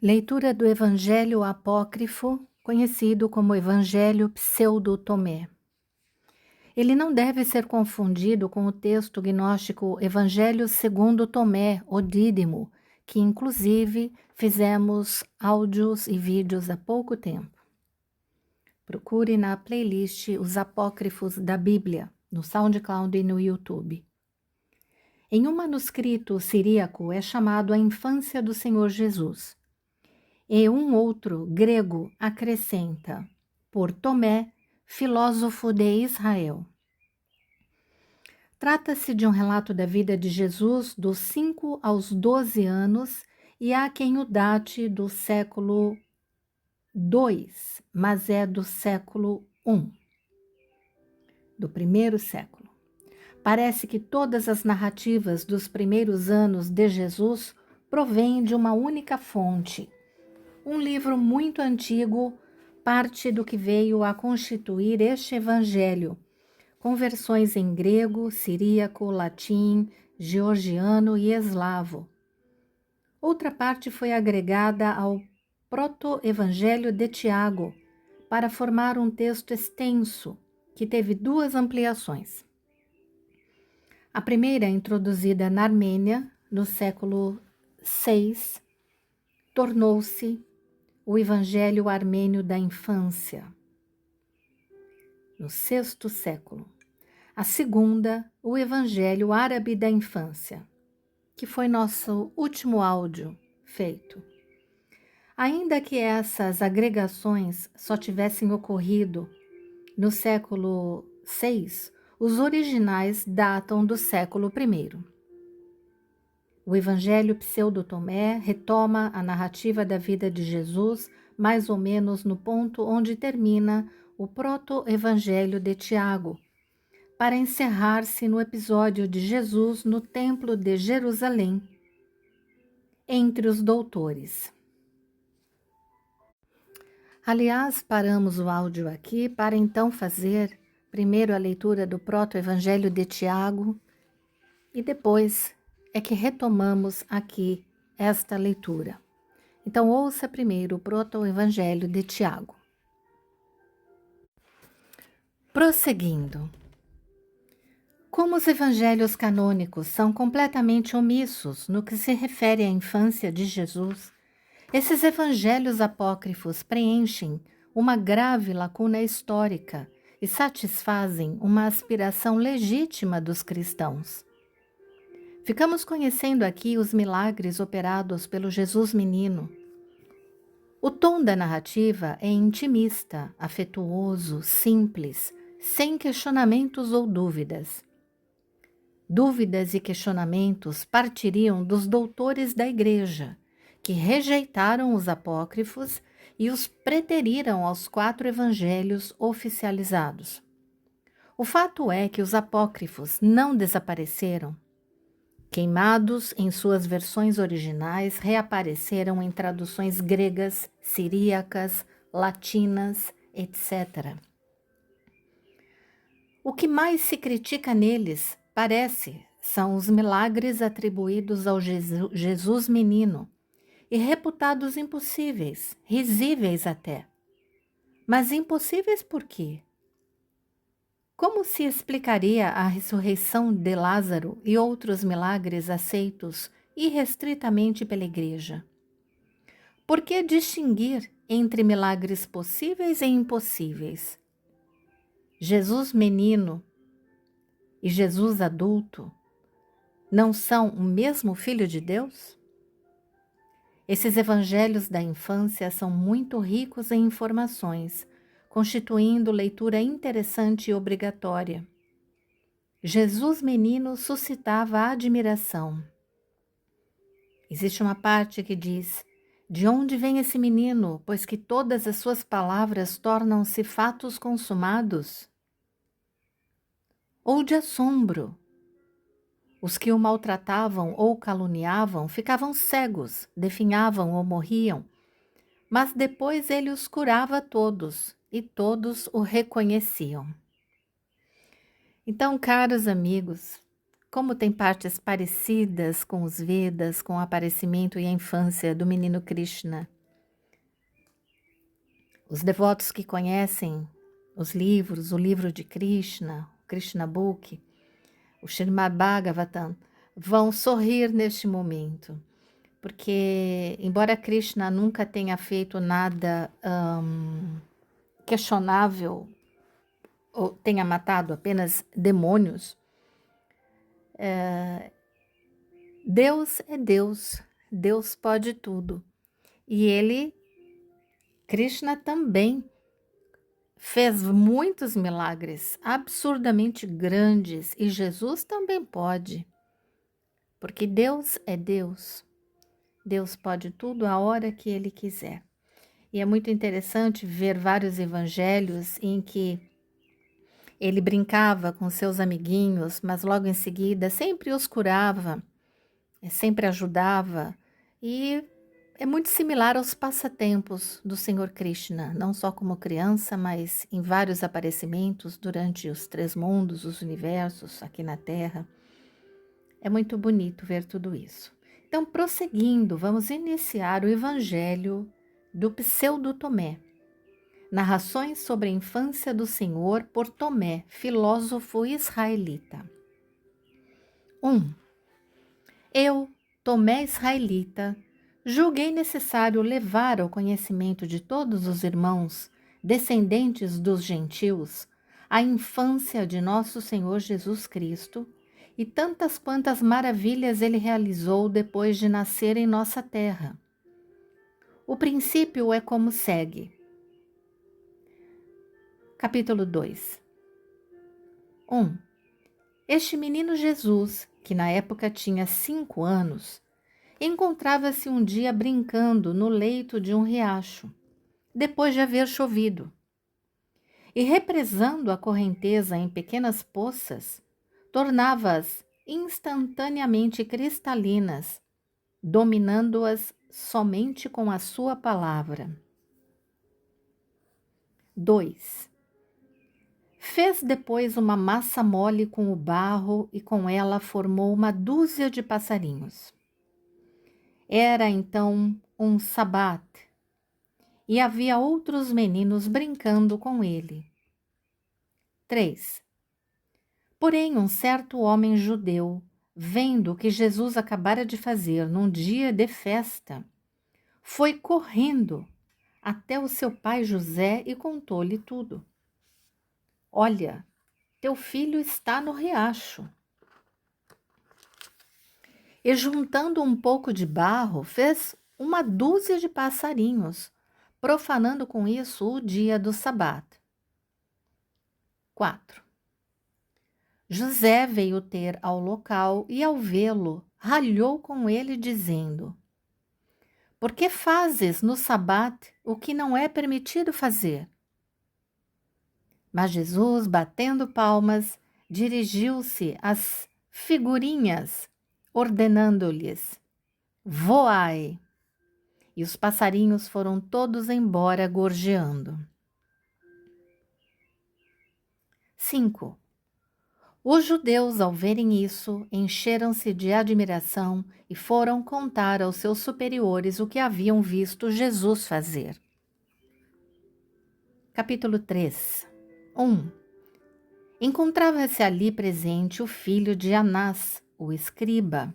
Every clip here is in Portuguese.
Leitura do Evangelho Apócrifo, conhecido como Evangelho Pseudo-Tomé. Ele não deve ser confundido com o texto gnóstico Evangelho segundo Tomé, o Dídimo, que inclusive fizemos áudios e vídeos há pouco tempo. Procure na playlist Os Apócrifos da Bíblia, no SoundCloud e no YouTube. Em um manuscrito siríaco é chamado A Infância do Senhor Jesus. E um outro grego acrescenta, por Tomé, filósofo de Israel. Trata-se de um relato da vida de Jesus dos 5 aos 12 anos e há quem o date do século II, mas é do século I, do primeiro século. Parece que todas as narrativas dos primeiros anos de Jesus provêm de uma única fonte. Um livro muito antigo, parte do que veio a constituir este evangelho, com versões em grego, siríaco, latim, georgiano e eslavo. Outra parte foi agregada ao proto-evangelho de Tiago, para formar um texto extenso, que teve duas ampliações. A primeira, introduzida na Armênia, no século VI, tornou-se o Evangelho Armênio da Infância, no VI século. A segunda, o Evangelho Árabe da Infância, que foi nosso último áudio feito. Ainda que essas agregações só tivessem ocorrido no século VI, os originais datam do século I. O Evangelho Pseudo-Tomé retoma a narrativa da vida de Jesus mais ou menos no ponto onde termina o proto-evangelho de Tiago, para encerrar-se no episódio de Jesus no Templo de Jerusalém, entre os doutores. Aliás, paramos o áudio aqui para então fazer primeiro a leitura do proto-evangelho de Tiago e depois é que retomamos aqui esta leitura. Então, ouça primeiro o proto-evangelho de Tiago. Prosseguindo. Como os evangelhos canônicos são completamente omissos no que se refere à infância de Jesus, esses evangelhos apócrifos preenchem uma grave lacuna histórica e satisfazem uma aspiração legítima dos cristãos. Ficamos conhecendo aqui os milagres operados pelo Jesus menino. O tom da narrativa é intimista, afetuoso, simples, sem questionamentos ou dúvidas. Dúvidas e questionamentos partiriam dos doutores da Igreja, que rejeitaram os apócrifos e os preteriram aos 4 evangelhos oficializados. O fato é que os apócrifos não desapareceram. Queimados em suas versões originais, reapareceram em traduções gregas, siríacas, latinas, etc. O que mais se critica neles, parece, são os milagres atribuídos ao Jesus menino e reputados impossíveis, risíveis até. Mas impossíveis por quê? Como se explicaria a ressurreição de Lázaro e outros milagres aceitos irrestritamente pela Igreja? Por que distinguir entre milagres possíveis e impossíveis? Jesus menino e Jesus adulto não são o mesmo Filho de Deus? Esses evangelhos da infância são muito ricos em informações, constituindo leitura interessante e obrigatória. Jesus menino suscitava admiração. Existe uma parte que diz: de onde vem esse menino, pois que todas as suas palavras tornam-se fatos consumados? Ou de assombro. Os que o maltratavam ou caluniavam ficavam cegos, definhavam ou morriam, mas depois ele os curava a todos, e todos o reconheciam. Então, caros amigos, como tem partes parecidas com os Vedas, com o aparecimento e a infância do menino Krishna, Os devotos que conhecem os livros, o livro de Krishna, o Krishna Book, o Srimad Bhagavatam, vão sorrir neste momento, porque embora Krishna nunca tenha feito nada questionável ou tenha matado apenas demônios, Deus é Deus, Deus pode tudo. E ele, Krishna também fez muitos milagres absurdamente grandes e Jesus também pode, porque Deus é Deus. Deus pode tudo a hora que Ele quiser. E é muito interessante ver vários evangelhos em que ele brincava com seus amiguinhos, mas logo em seguida sempre os curava, sempre ajudava. E é muito similar aos passatempos do Senhor Krishna, não só como criança, mas em vários aparecimentos durante os 3 mundos, os universos aqui na Terra. É muito bonito ver tudo isso. Então, prosseguindo, vamos iniciar o Evangelho do Pseudo Tomé. Narrações sobre a infância do Senhor por Tomé, filósofo israelita. 1. Eu, Tomé israelita, julguei necessário levar ao conhecimento de todos os irmãos, descendentes dos gentios, a infância de nosso Senhor Jesus Cristo e tantas quantas maravilhas ele realizou depois de nascer em nossa terra. O princípio é como segue. Capítulo 2. 1. Este menino Jesus, que na época tinha 5 anos, encontrava-se um dia brincando no leito de um riacho, depois de haver chovido. E represando a correnteza em pequenas poças, tornava-as instantaneamente cristalinas, dominando-as somente com a sua palavra. 2. Fez depois uma massa mole com o barro e com ela formou uma dúzia de passarinhos. Era então um sabat, e havia outros meninos brincando com ele. 3. Porém, um certo homem judeu, vendo o que Jesus acabara de fazer num dia de festa, foi correndo até o seu pai José e contou-lhe tudo. Olha, teu filho está no riacho. E juntando um pouco de barro, fez uma dúzia de passarinhos, profanando com isso o dia do sabat. 4. José veio ter ao local e, ao vê-lo, ralhou com ele, dizendo: Por que fazes no sabat o que não é permitido fazer? Mas Jesus, batendo palmas, dirigiu-se às figurinhas, ordenando-lhes: Voai! E os passarinhos foram todos embora gorjeando. 5. Os judeus, ao verem isso, encheram-se de admiração e foram contar aos seus superiores o que haviam visto Jesus fazer. Capítulo 3. 1. Encontrava-se ali presente o filho de Anás, o escriba,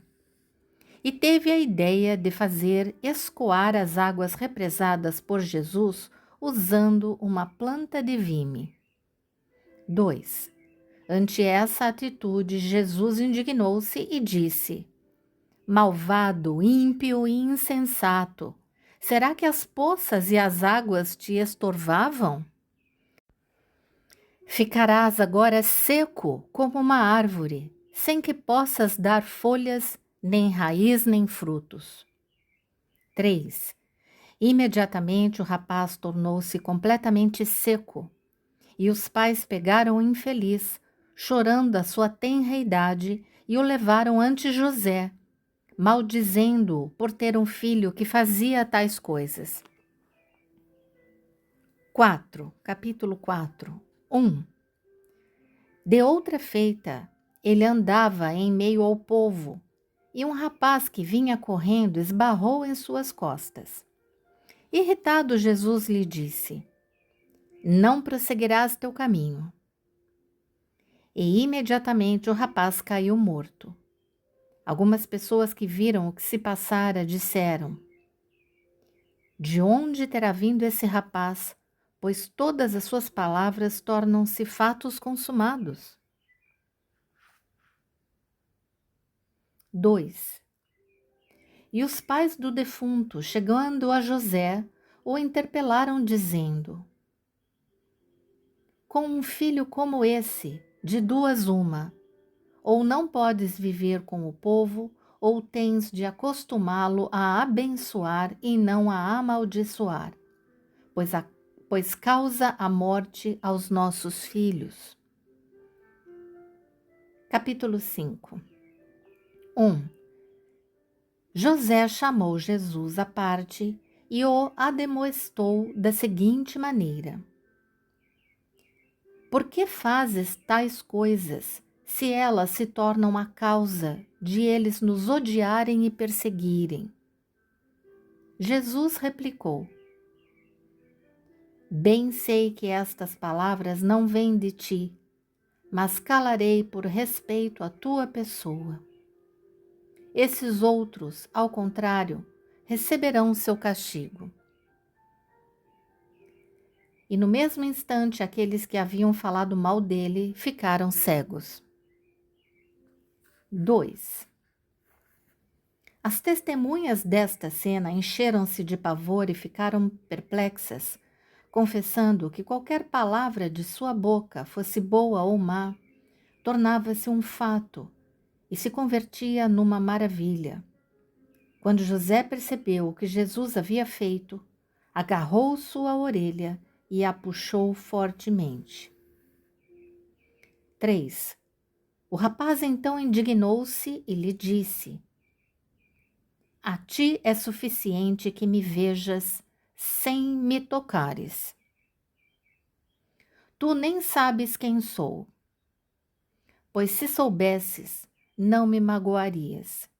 e teve a ideia de fazer escoar as águas represadas por Jesus usando uma planta de vime. 2. Ante essa atitude, Jesus indignou-se e disse: Malvado, ímpio e insensato, será que as poças e as águas te estorvavam? Ficarás agora seco como uma árvore, sem que possas dar folhas, nem raiz, nem frutos. 3. Imediatamente o rapaz tornou-se completamente seco, e os pais pegaram o infeliz, chorando a sua tenra idade, e o levaram ante José, maldizendo-o por ter um filho que fazia tais coisas. 4. Capítulo 4. 1. De outra feita, ele andava em meio ao povo, e um rapaz que vinha correndo esbarrou em suas costas. Irritado, Jesus lhe disse: não prosseguirás teu caminho. E imediatamente o rapaz caiu morto. Algumas pessoas que viram o que se passara disseram: de onde terá vindo esse rapaz, pois todas as suas palavras tornam-se fatos consumados? 2. E os pais do defunto, chegando a José, o interpelaram, dizendo: com um filho como esse, de duas uma, ou não podes viver com o povo, ou tens de acostumá-lo a abençoar e não a amaldiçoar, pois causa a morte aos nossos filhos. Capítulo 5. 1. José chamou Jesus à parte e o admoestou da seguinte maneira: por que fazes tais coisas, se elas se tornam a causa de eles nos odiarem e perseguirem? Jesus replicou: bem sei que estas palavras não vêm de ti, mas calarei por respeito à tua pessoa. Esses outros, ao contrário, receberão seu castigo. E no mesmo instante, aqueles que haviam falado mal dele ficaram cegos. 2. As testemunhas desta cena encheram-se de pavor e ficaram perplexas, confessando que qualquer palavra de sua boca, fosse boa ou má, tornava-se um fato e se convertia numa maravilha. Quando José percebeu o que Jesus havia feito, agarrou sua orelha e a puxou fortemente. 3. O rapaz então indignou-se e lhe disse: a ti é suficiente que me vejas sem me tocares. Tu nem sabes quem sou, pois se soubesses, não me magoarias.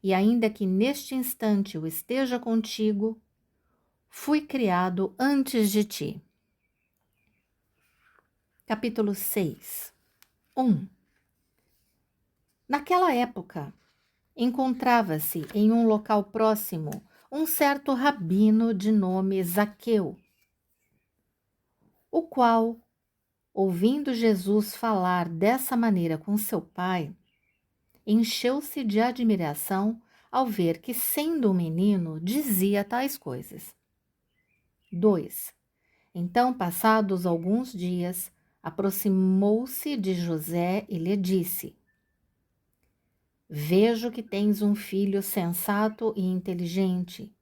E ainda que neste instante eu esteja contigo, fui criado antes de ti. Capítulo 6. 1. Naquela época, encontrava-se em um local próximo um certo rabino de nome Zaqueu, o qual, ouvindo Jesus falar dessa maneira com seu pai, encheu-se de admiração ao ver que, sendo um menino, dizia tais coisas. 2. Então, passados alguns dias, aproximou-se de José e lhe disse: vejo que tens um filho sensato e inteligente.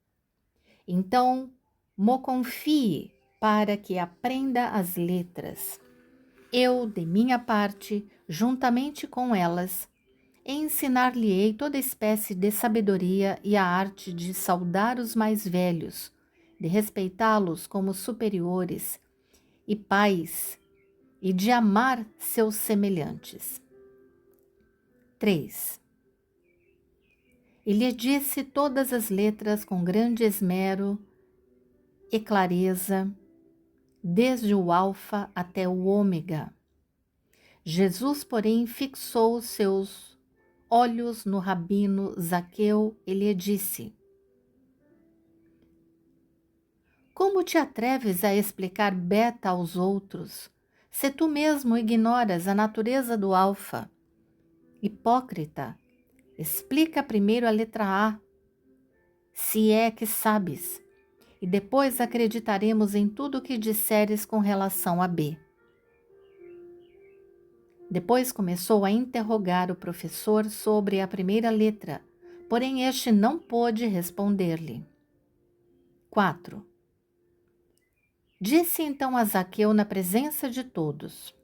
Então, mo confie para que aprenda as letras. Eu, de minha parte, juntamente com elas, ensinar-lhe-ei toda espécie de sabedoria e a arte de saudar os mais velhos, de respeitá-los como superiores e pais, e de amar seus semelhantes. 3. E lhe disse todas as letras com grande esmero e clareza, desde o alfa até o ômega. Jesus, porém, fixou seus olhos no rabino Zaqueu e lhe disse: como te atreves a explicar beta aos outros, se tu mesmo ignoras a natureza do alfa? Hipócrita, explica primeiro a letra A, se é que sabes, e depois acreditaremos em tudo o que disseres com relação a B. Depois começou a interrogar o professor sobre a primeira letra, porém este não pôde responder-lhe. 4. Disse então a Zaqueu na presença de todos: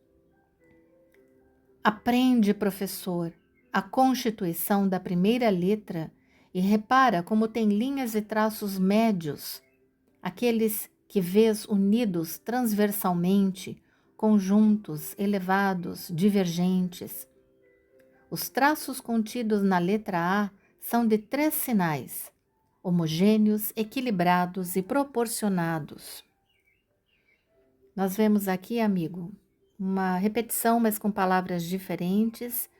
aprende, professor, a constituição da primeira letra e repara como tem linhas e traços médios, aqueles que vês unidos transversalmente, conjuntos, elevados, divergentes. Os traços contidos na letra A são de 3 sinais, homogêneos, equilibrados e proporcionados. Nós vemos aqui, amigo, uma repetição, mas com palavras diferentes,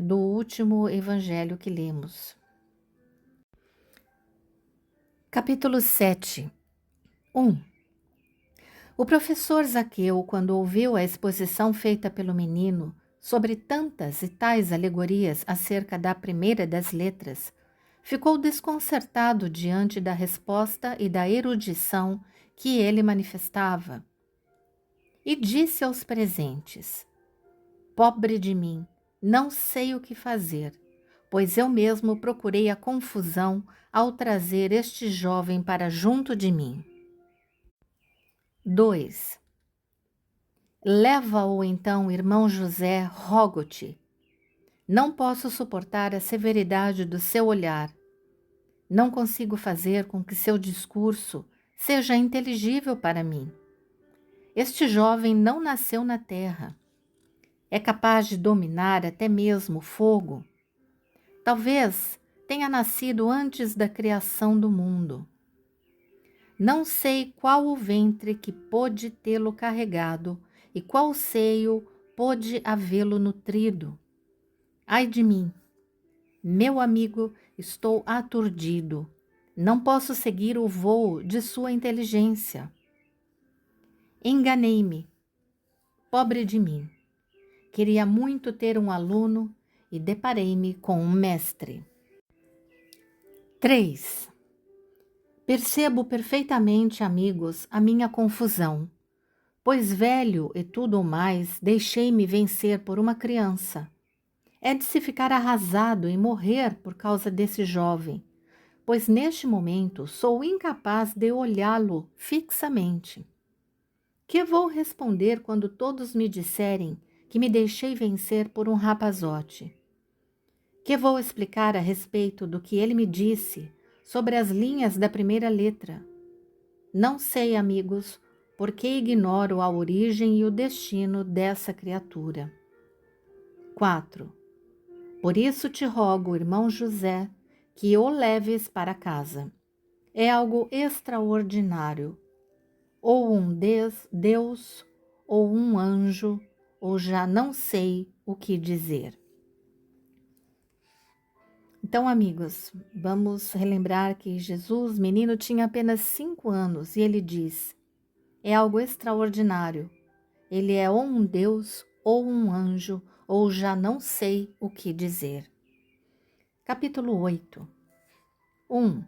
do último evangelho que lemos. Capítulo 7. 1. O professor Zaqueu, quando ouviu a exposição feita pelo menino sobre tantas e tais alegorias acerca da primeira das letras, ficou desconcertado diante da resposta e da erudição que ele manifestava. E disse aos presentes: Pobre de mim, não sei o que fazer, pois eu mesmo procurei a confusão ao trazer este jovem para junto de mim. 2. Leva-o então, irmão José, rogo-te. Não posso suportar a severidade do seu olhar. Não consigo fazer com que seu discurso seja inteligível para mim. Este jovem não nasceu na terra. É capaz de dominar até mesmo o fogo. Talvez tenha nascido antes da criação do mundo. Não sei qual o ventre que pôde tê-lo carregado e qual seio pôde havê-lo nutrido. Ai de mim, meu amigo, estou aturdido. Não posso seguir o voo de sua inteligência. Enganei-me. Pobre de mim. Queria muito ter um aluno e deparei-me com um mestre. 3. Percebo perfeitamente, amigos, a minha confusão, pois velho e tudo o mais, deixei-me vencer por uma criança. É de se ficar arrasado e morrer por causa desse jovem, pois neste momento sou incapaz de olhá-lo fixamente. Que vou responder quando todos me disserem que me deixei vencer por um rapazote? Que vou explicar a respeito do que ele me disse sobre as linhas da primeira letra? Não sei, amigos, porque ignoro a origem e o destino dessa criatura. 4. Por isso te rogo, irmão José, que o leves para casa. É algo extraordinário. Ou um Deus, ou um anjo, ou já não sei o que dizer. Então, amigos, vamos relembrar que Jesus, menino, tinha apenas 5 anos e ele diz: é algo extraordinário. Ele é ou um Deus, ou um anjo, ou já não sei o que dizer. Capítulo 8. 1.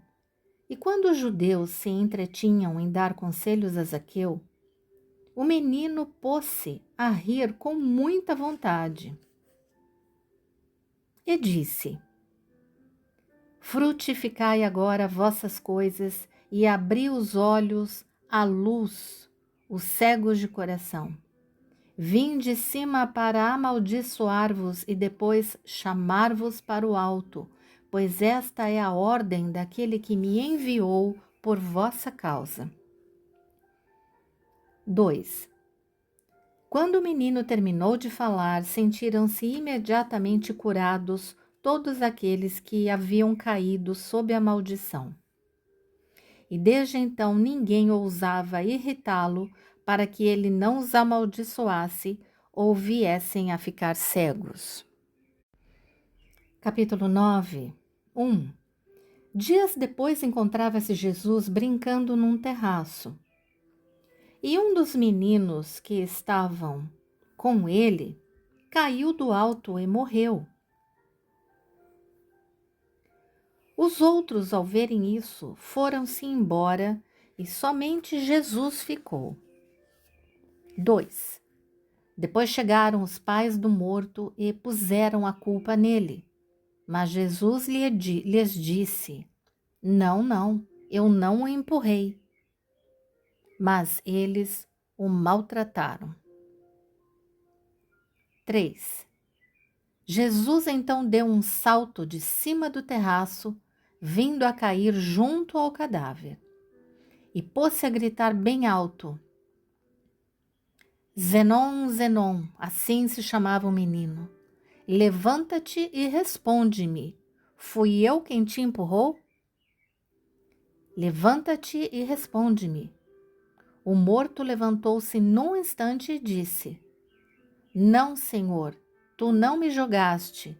E quando os judeus se entretinham em dar conselhos a Zaqueu, o menino pôs-se a rir com muita vontade. E disse: Frutificai agora vossas coisas e abri os olhos à luz, os cegos de coração. Vim de cima para amaldiçoar-vos e depois chamar-vos para o alto, pois esta é a ordem daquele que me enviou por vossa causa. 2. Quando o menino terminou de falar, sentiram-se imediatamente curados todos aqueles que haviam caído sob a maldição. E desde então ninguém ousava irritá-lo para que ele não os amaldiçoasse ou viessem a ficar cegos. Capítulo 9. 1. Dias depois encontrava-se Jesus brincando num terraço. E um dos meninos que estavam com ele caiu do alto e morreu. Os outros, ao verem isso, foram-se embora e somente Jesus ficou. 2. Depois chegaram os pais do morto e puseram a culpa nele. Mas Jesus lhes disse: Não, eu não o empurrei. Mas eles o maltrataram. 3. Jesus então deu um salto de cima do terraço, vindo a cair junto ao cadáver, e pôs-se a gritar bem alto: Zenon, Zenon, assim se chamava o menino, levanta-te e responde-me, fui eu quem te empurrou? Levanta-te e responde-me. O morto levantou-se num instante e disse: Não, Senhor, tu não me jogaste,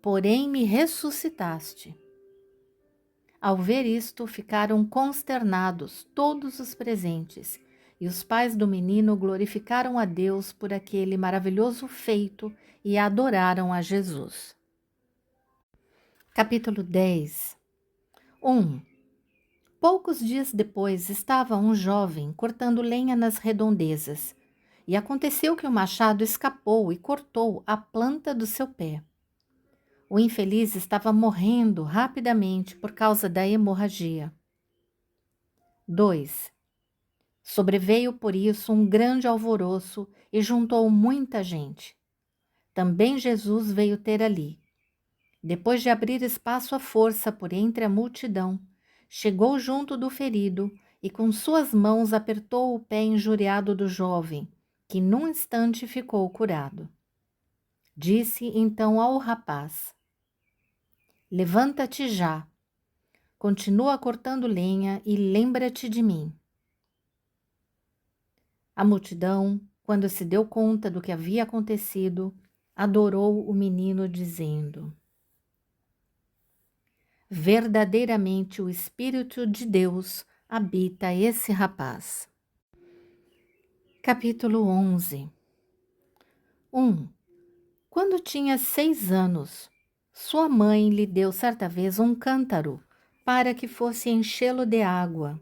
porém me ressuscitaste. Ao ver isto, ficaram consternados todos os presentes, e os pais do menino glorificaram a Deus por aquele maravilhoso feito e adoraram a Jesus. Capítulo 10. 1. Poucos dias depois estava um jovem cortando lenha nas redondezas, e aconteceu que o machado escapou e cortou a planta do seu pé. O infeliz estava morrendo rapidamente por causa da hemorragia. 2. Sobreveio por isso um grande alvoroço e juntou muita gente. Também Jesus veio ter ali. Depois de abrir espaço à força por entre a multidão, chegou junto do ferido e com suas mãos apertou o pé injuriado do jovem, que num instante ficou curado. Disse então ao rapaz: Levanta-te já, continua cortando lenha e lembra-te de mim. A multidão, quando se deu conta do que havia acontecido, adorou o menino, dizendo: Verdadeiramente o Espírito de Deus habita esse rapaz. Capítulo 11. 1. Quando tinha 6 anos, sua mãe lhe deu certa vez um cântaro para que fosse enchê-lo de água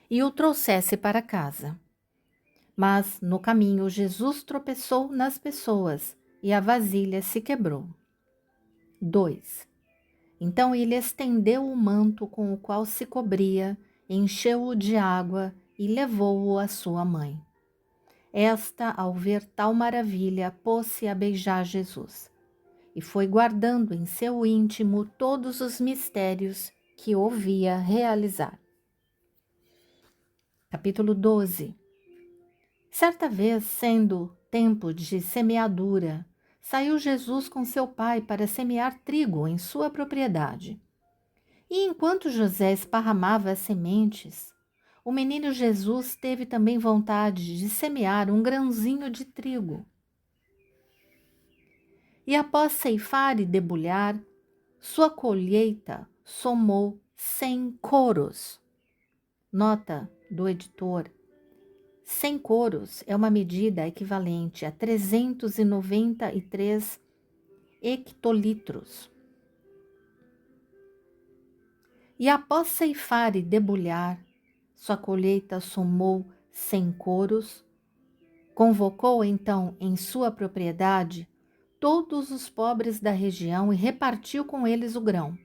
e o trouxesse para casa. Mas, no caminho, Jesus tropeçou nas pessoas e a vasilha se quebrou. 2. Então ele estendeu o manto com o qual se cobria, encheu-o de água e levou-o à sua mãe. Esta, ao ver tal maravilha, pôs-se a beijar Jesus e foi guardando em seu íntimo todos os mistérios que ouvia realizar. Capítulo 12. Certa vez, sendo tempo de semeadura, saiu Jesus com seu pai para semear trigo em sua propriedade. E enquanto José esparramava as sementes, o menino Jesus teve também vontade de semear um grãozinho de trigo. E após ceifar e debulhar, sua colheita somou 100 coros. Nota do editor: 100 coros é uma medida equivalente a 393 hectolitros. E após ceifar e debulhar, sua colheita somou 100 coros. Convocou então em sua propriedade todos os pobres da região e repartiu com eles o grão.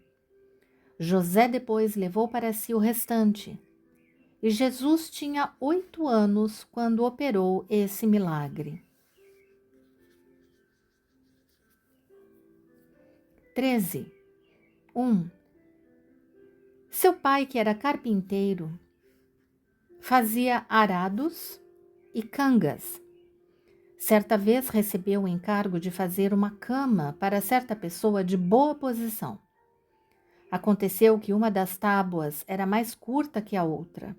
José depois levou para si o restante. E Jesus tinha 8 anos quando operou esse milagre. 13. 1. Seu pai, que era carpinteiro, fazia arados e cangas. Certa vez recebeu o encargo de fazer uma cama para certa pessoa de boa posição. Aconteceu que uma das tábuas era mais curta que a outra,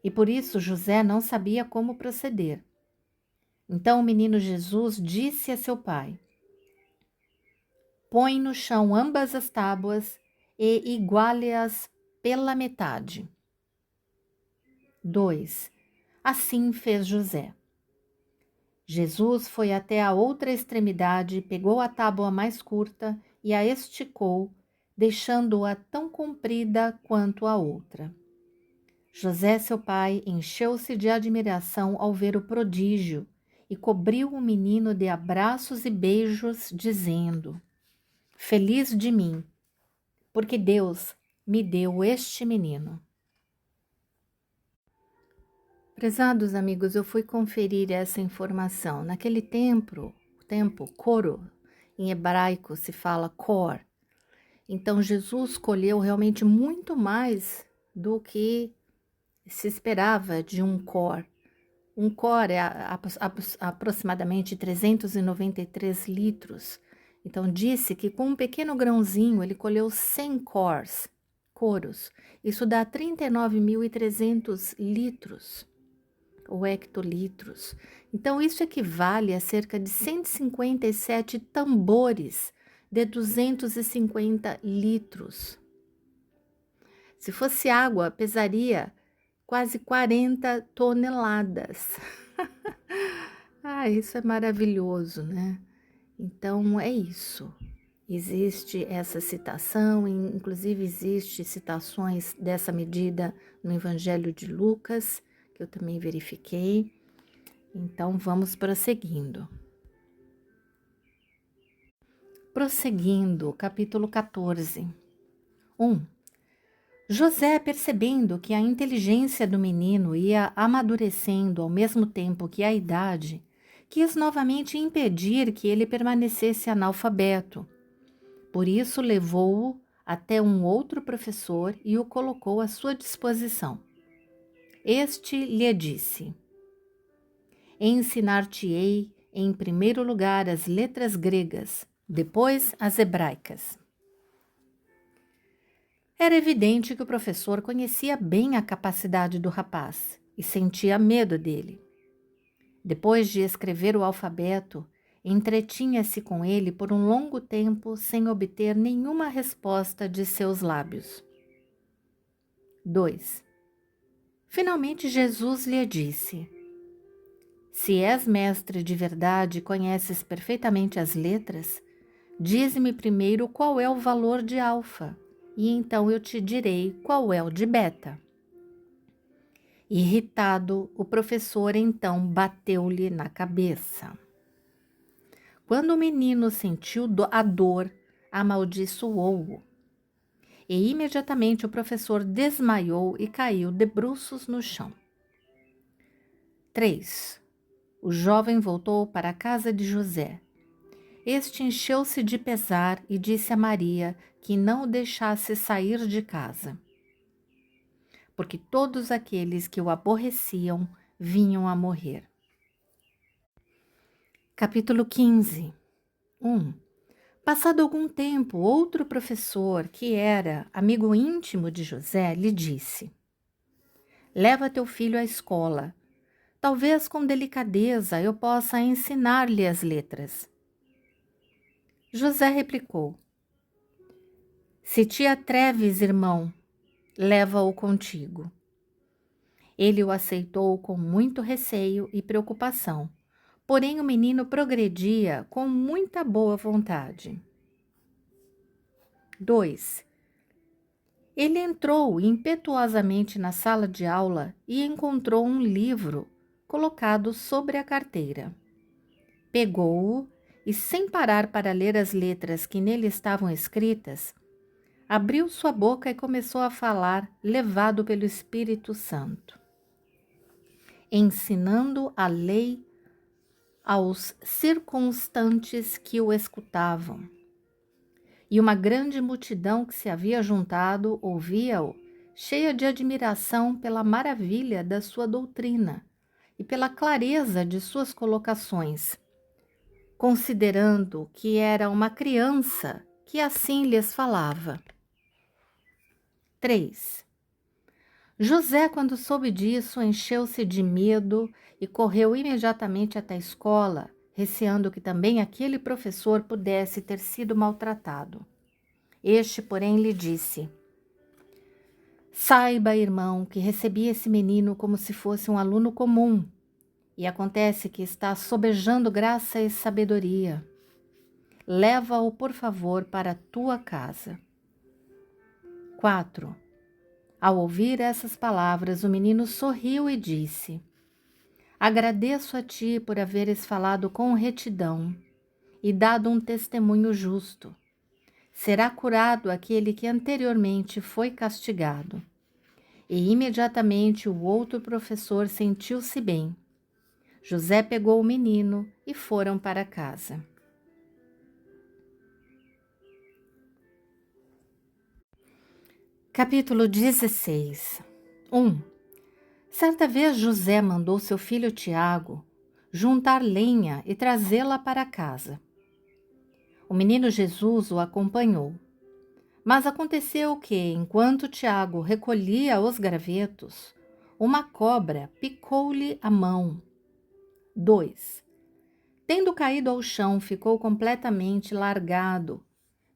e por isso José não sabia como proceder. Então o menino Jesus disse a seu pai: Põe no chão ambas as tábuas e iguale-as pela metade. 2. Assim fez José. Jesus foi até a outra extremidade, pegou a tábua mais curta e a esticou, deixando-a tão comprida quanto a outra. José, seu pai, encheu-se de admiração ao ver o prodígio e cobriu o menino de abraços e beijos, dizendo: Feliz de mim, porque Deus me deu este menino. Prezados amigos, eu fui conferir essa informação. Naquele tempo, coro, em hebraico se fala cor. Então Jesus colheu realmente muito mais do que se esperava de um cor. Um cor é aproximadamente 393 litros. Então disse que com um pequeno grãozinho ele colheu 100 cors. coros. Isso dá 39.300 litros, ou hectolitros. Então, isso equivale a cerca de 157 tambores de 250 litros. Se fosse água, pesaria quase 40 toneladas. Isso é maravilhoso, né? Então, é isso. Existe essa citação, inclusive existe citações dessa medida no Evangelho de Lucas, que eu também verifiquei. Então, vamos prosseguindo. Prosseguindo, capítulo 14. 1. José, percebendo que a inteligência do menino ia amadurecendo ao mesmo tempo que a idade, quis novamente impedir que ele permanecesse analfabeto. Por isso, levou-o até um outro professor e o colocou à sua disposição. Este lhe disse: ensinar-te-ei, em primeiro lugar, as letras gregas, depois as hebraicas. Era evidente que o professor conhecia bem a capacidade do rapaz e sentia medo dele. Depois de escrever o alfabeto, entretinha-se com ele por um longo tempo sem obter nenhuma resposta de seus lábios. 2. Finalmente Jesus lhe disse: se és mestre de verdade e conheces perfeitamente as letras, dize-me primeiro qual é o valor de alfa, e então eu te direi qual é o de beta. Irritado, o professor então bateu-lhe na cabeça. Quando o menino sentiu a dor, amaldiçoou-o. E imediatamente o professor desmaiou e caiu de bruços no chão. 3. O jovem voltou para a casa de José. Este encheu-se de pesar e disse a Maria que não o deixasse sair de casa, porque todos aqueles que o aborreciam vinham a morrer. Capítulo 15. 1. Passado algum tempo, outro professor, que era amigo íntimo de José, lhe disse: leva teu filho à escola. Talvez com delicadeza eu possa ensinar-lhe as letras. José replicou: se te atreves, irmão, leva-o contigo. Ele o aceitou com muito receio e preocupação, porém o menino progredia com muita boa vontade. 2. Ele entrou impetuosamente na sala de aula e encontrou um livro colocado sobre a carteira. Pegou-o e, sem parar para ler as letras que nele estavam escritas, abriu sua boca e começou a falar, levado pelo Espírito Santo, ensinando a lei aos circunstantes que o escutavam. E uma grande multidão que se havia juntado ouvia-o, cheia de admiração pela maravilha da sua doutrina e pela clareza de suas colocações, considerando que era uma criança que assim lhes falava. 3. José, quando soube disso, encheu-se de medo e correu imediatamente até a escola, receando que também aquele professor pudesse ter sido maltratado. Este, porém, lhe disse: saiba, irmão, que recebi esse menino como se fosse um aluno comum, e acontece que está sobejando graça e sabedoria. Leva-o, por favor, para a tua casa. 4. Ao ouvir essas palavras, o menino sorriu e disse: agradeço a ti por haveres falado com retidão e dado um testemunho justo. Será curado aquele que anteriormente foi castigado. E imediatamente o outro professor sentiu-se bem. José pegou o menino e foram para casa. Capítulo 16. 1. Certa vez José mandou seu filho Tiago juntar lenha e trazê-la para casa. O menino Jesus o acompanhou. Mas aconteceu que, enquanto Tiago recolhia os gravetos, uma cobra picou-lhe a mão. 2. Tendo caído ao chão, ficou completamente largado,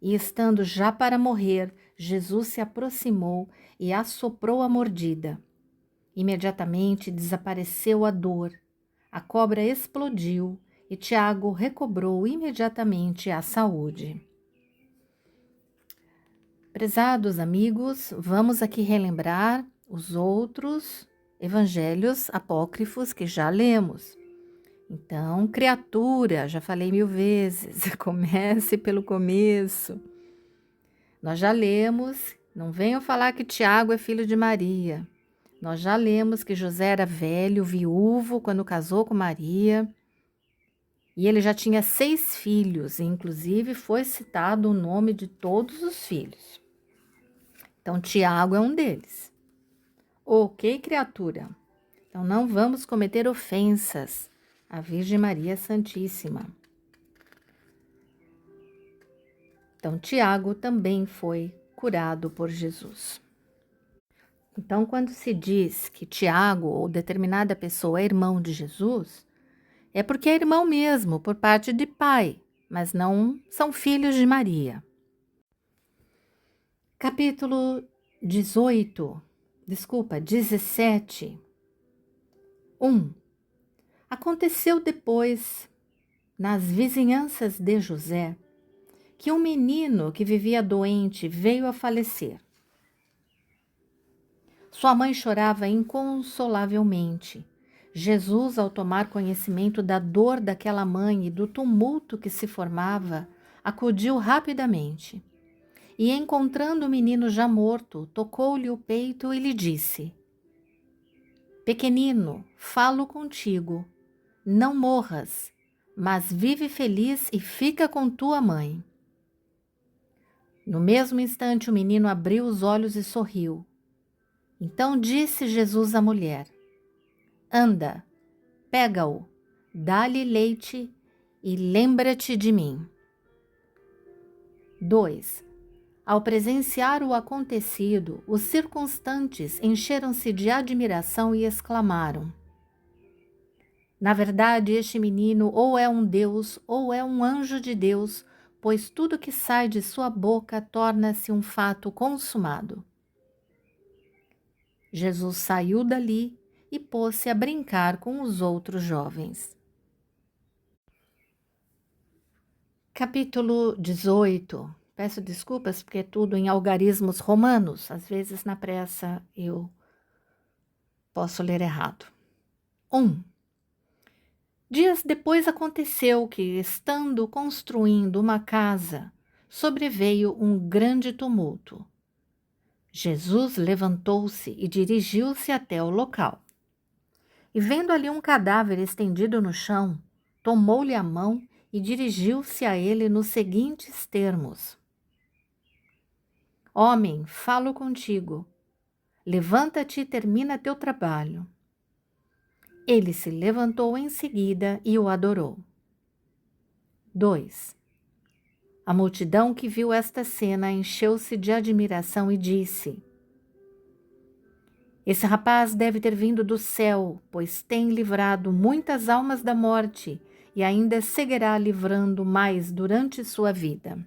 e estando já para morrer, Jesus se aproximou e assoprou a mordida. Imediatamente desapareceu a dor. A cobra explodiu e Tiago recobrou imediatamente a saúde. Prezados amigos, vamos aqui relembrar os outros evangelhos apócrifos que já lemos. Então, criatura, já falei 1000 vezes, comece pelo começo. Nós já lemos, não venham falar que Tiago é filho de Maria. Nós já lemos que José era velho, viúvo, quando casou com Maria. E ele já tinha 6 filhos, e inclusive foi citado o nome de todos os filhos. Então, Tiago é um deles. Ok, criatura? Então, não vamos cometer ofensas à Virgem Maria Santíssima. Então, Tiago também foi curado por Jesus. Então, quando se diz que Tiago ou determinada pessoa é irmão de Jesus, é porque é irmão mesmo, por parte de pai, mas não são filhos de Maria. Capítulo 17. 1. Aconteceu depois, nas vizinhanças de José, que um menino que vivia doente veio a falecer. Sua mãe chorava inconsolavelmente. Jesus, ao tomar conhecimento da dor daquela mãe e do tumulto que se formava, acudiu rapidamente. E, encontrando o menino já morto, tocou-lhe o peito e lhe disse: Pequenino, falo contigo, não morras, mas vive feliz e fica com tua mãe. No mesmo instante, o menino abriu os olhos e sorriu. Então disse Jesus à mulher: Anda, pega-o, dá-lhe leite e lembra-te de mim. 2. Ao presenciar o acontecido, os circunstantes encheram-se de admiração e exclamaram: Na verdade, este menino ou é um Deus ou é um anjo de Deus, pois tudo que sai de sua boca torna-se um fato consumado. Jesus saiu dali e pôs-se a brincar com os outros jovens. Capítulo 18. Peço desculpas porque é tudo em algarismos romanos. Às vezes, na pressa, eu posso ler errado. 1. Dias depois aconteceu que, estando construindo uma casa, sobreveio um grande tumulto. Jesus levantou-se e dirigiu-se até o local. E vendo ali um cadáver estendido no chão, tomou-lhe a mão e dirigiu-se a ele nos seguintes termos: Homem, falo contigo. Levanta-te e termina teu trabalho. Ele se levantou em seguida e o adorou. 2. A multidão que viu esta cena encheu-se de admiração e disse: Esse rapaz deve ter vindo do céu, pois tem livrado muitas almas da morte e ainda seguirá livrando mais durante sua vida.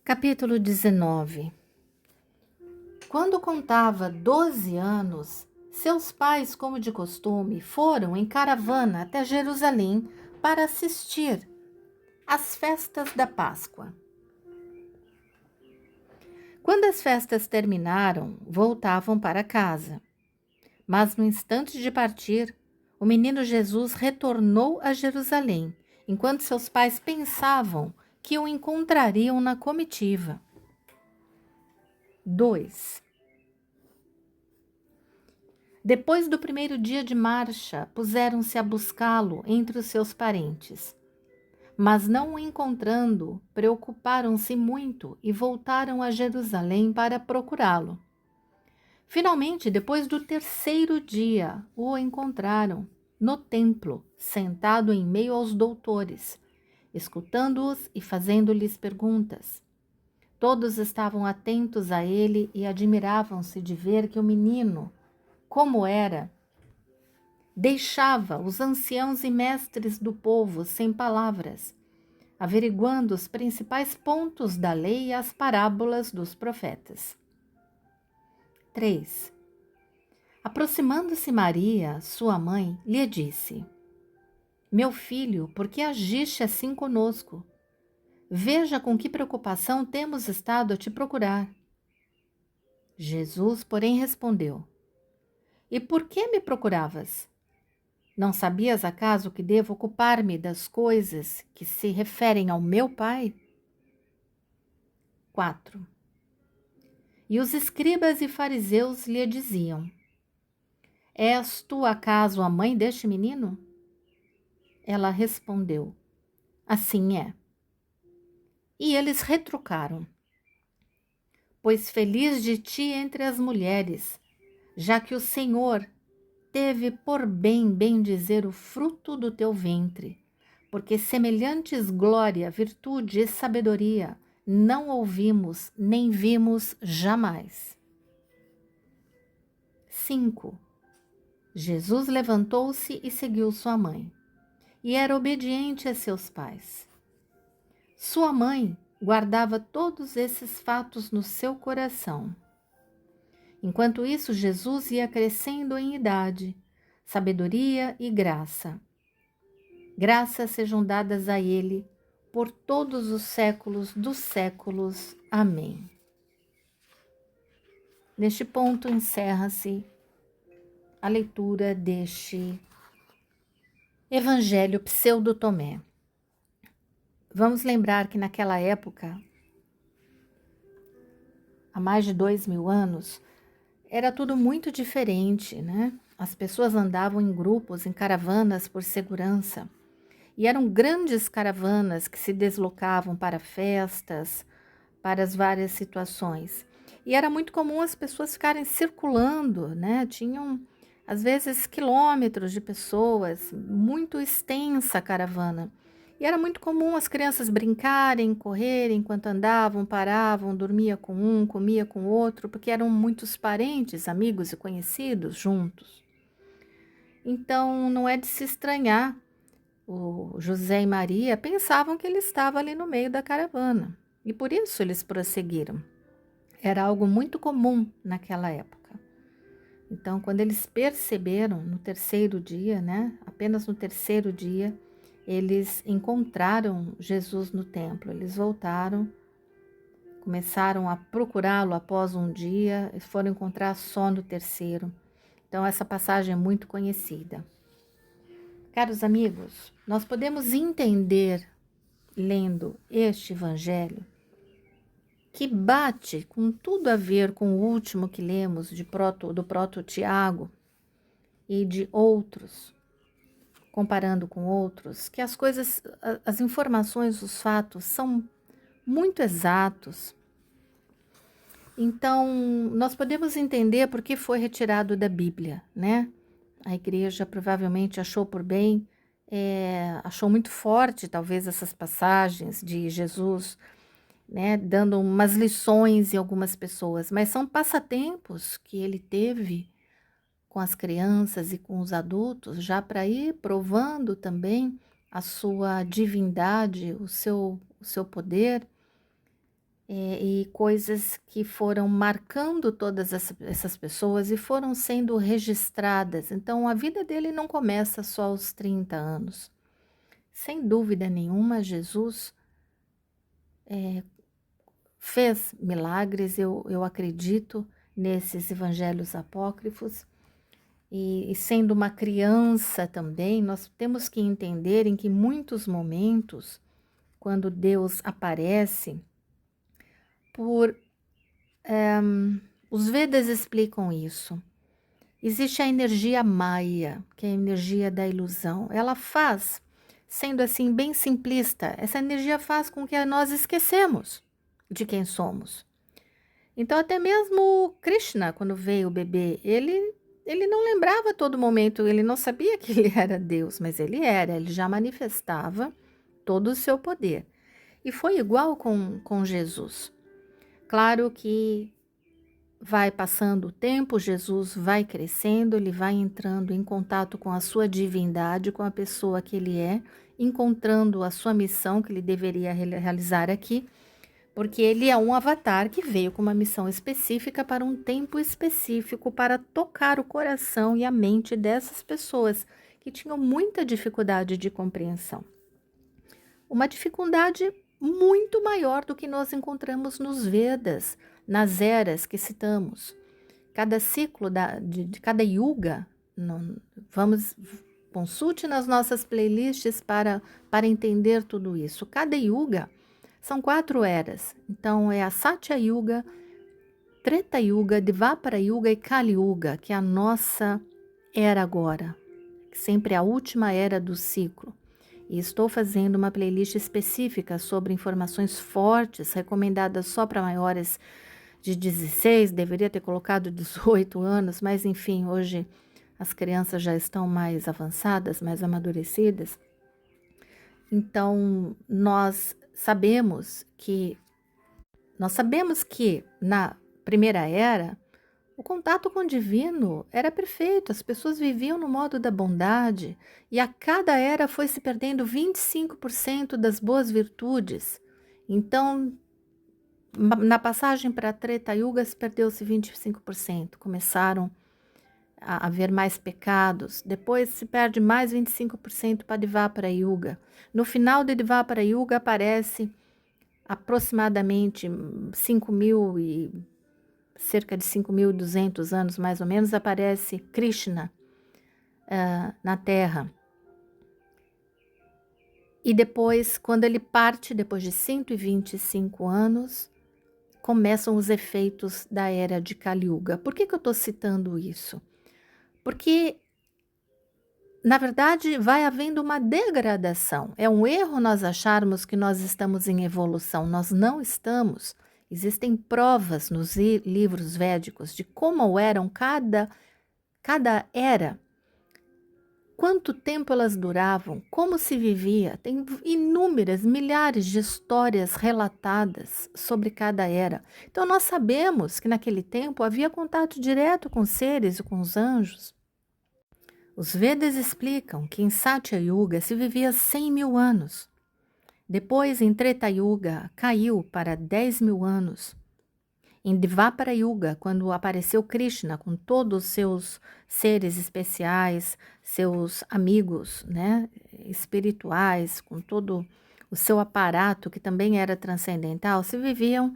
Capítulo 19. Quando contava 12 anos, seus pais, como de costume, foram em caravana até Jerusalém para assistir às festas da Páscoa. Quando as festas terminaram, voltavam para casa. Mas no instante de partir, o menino Jesus retornou a Jerusalém, enquanto seus pais pensavam que o encontrariam na comitiva. 2. Depois do primeiro dia de marcha, puseram-se a buscá-lo entre os seus parentes. Mas não o encontrando, preocuparam-se muito e voltaram a Jerusalém para procurá-lo. Finalmente, depois do terceiro dia, o encontraram no templo, sentado em meio aos doutores, escutando-os e fazendo-lhes perguntas. Todos estavam atentos a ele e admiravam-se de ver que o menino, como era, deixava os anciãos e mestres do povo sem palavras, averiguando os principais pontos da lei e as parábolas dos profetas. 3. Aproximando-se Maria, sua mãe, lhe disse: Meu filho, por que agiste assim conosco? Veja com que preocupação temos estado a te procurar. Jesus, porém, respondeu: E por que me procuravas? Não sabias acaso que devo ocupar-me das coisas que se referem ao meu Pai? 4. E os escribas e fariseus lhe diziam: És tu acaso a mãe deste menino? Ela respondeu: Assim é. E eles retrucaram: Pois feliz de ti entre as mulheres, já que o Senhor teve por bem bendizer o fruto do teu ventre, porque semelhantes glória, virtude e sabedoria não ouvimos nem vimos jamais. 5. Jesus levantou-se e seguiu sua mãe, e era obediente a seus pais. Sua mãe guardava todos esses fatos no seu coração. Enquanto isso, Jesus ia crescendo em idade, sabedoria e graça. Graças sejam dadas a ele por todos os séculos dos séculos. Amém. Neste ponto encerra-se a leitura deste Evangelho Pseudo-Tomé. Vamos lembrar que naquela época, há mais de 2000 anos, era tudo muito diferente, né? As pessoas andavam em grupos, em caravanas por segurança. E eram grandes caravanas que se deslocavam para festas, para as várias situações. E era muito comum as pessoas ficarem circulando, né? Tinham, às vezes, quilômetros de pessoas, muito extensa a caravana. E era muito comum as crianças brincarem, correrem enquanto andavam, paravam, dormia com um, comia com o outro, porque eram muitos parentes, amigos e conhecidos juntos. Então, não é de se estranhar. O José e Maria pensavam que ele estava ali no meio da caravana e por isso eles prosseguiram. Era algo muito comum naquela época. Então, quando eles perceberam no terceiro dia, né, apenas no terceiro dia, eles encontraram Jesus no templo. Eles voltaram, começaram a procurá-lo após um dia e foram encontrar só no terceiro. Então, essa passagem é muito conhecida. Caros amigos, nós podemos entender, lendo este evangelho, que bate com tudo a ver com o último que lemos do proto Tiago e de outros, comparando com outros, que as coisas, as informações, os fatos são muito exatos. Então, nós podemos entender por que foi retirado da Bíblia, né? A igreja provavelmente achou por bem, achou muito forte talvez essas passagens de Jesus, né, dando umas lições em algumas pessoas, mas são passatempos que ele teve com as crianças e com os adultos, já para ir provando também a sua divindade, o seu poder, e coisas que foram marcando todas essas pessoas e foram sendo registradas. Então, a vida dele não começa só aos 30 anos. Sem dúvida nenhuma, Jesus fez milagres, eu acredito nesses evangelhos apócrifos. E sendo uma criança também, nós temos que entender em que muitos momentos, quando Deus aparece, os Vedas explicam isso. Existe a energia Maya, que é a energia da ilusão. Ela faz, sendo assim bem simplista, essa energia faz com que nós esquecemos de quem somos. Então até mesmo Krishna, quando veio o bebê, ele não lembrava a todo momento, ele não sabia que ele era Deus, mas ele já manifestava todo o seu poder. E foi igual com Jesus. Claro que vai passando o tempo, Jesus vai crescendo, ele vai entrando em contato com a sua divindade, com a pessoa que ele é, encontrando a sua missão que ele deveria realizar aqui, porque ele é um avatar que veio com uma missão específica para um tempo específico, para tocar o coração e a mente dessas pessoas que tinham muita dificuldade de compreensão. Uma dificuldade muito maior do que nós encontramos nos Vedas, nas eras que citamos. Cada ciclo de cada yuga, consulte nas nossas playlists para entender tudo isso. Cada yuga são 4 eras. Então, é a Satya Yuga, Treta Yuga, Dvapara Yuga e Kali Yuga, que é a nossa era agora, sempre a última era do ciclo. E estou fazendo uma playlist específica sobre informações fortes, recomendadas só para maiores de 16, deveria ter colocado 18 anos, mas enfim, hoje as crianças já estão mais avançadas, mais amadurecidas. Então, nós sabemos que na primeira era, o contato com o divino era perfeito, as pessoas viviam no modo da bondade e a cada era foi se perdendo 25% das boas virtudes. Então, na passagem para Treta Yuga, se perdeu-se 25%, começaram a haver mais pecados, depois se perde mais 25% para Dvapara Yuga. No final de Dvapara Yuga aparece aproximadamente 5.000 e cerca de 5.200 anos, mais ou menos, aparece Krishna na Terra. E depois, quando ele parte, depois de 125 anos, começam os efeitos da era de Kali Yuga. Por que eu estou citando isso? Porque, na verdade, vai havendo uma degradação. É um erro nós acharmos que nós estamos em evolução. Nós não estamos. Existem provas nos livros védicos de como eram cada era, quanto tempo elas duravam, como se vivia. Tem inúmeras, milhares de histórias relatadas sobre cada era. Então, nós sabemos que naquele tempo havia contato direto com os seres e com os anjos. Os Vedas explicam que em Satya Yuga se vivia 100.000 anos. Depois, em Treta Yuga, caiu para 10.000 anos. Em Dvapara Yuga, quando apareceu Krishna com todos os seus seres especiais, seus amigos, né, espirituais, com todo o seu aparato, que também era transcendental, se vivia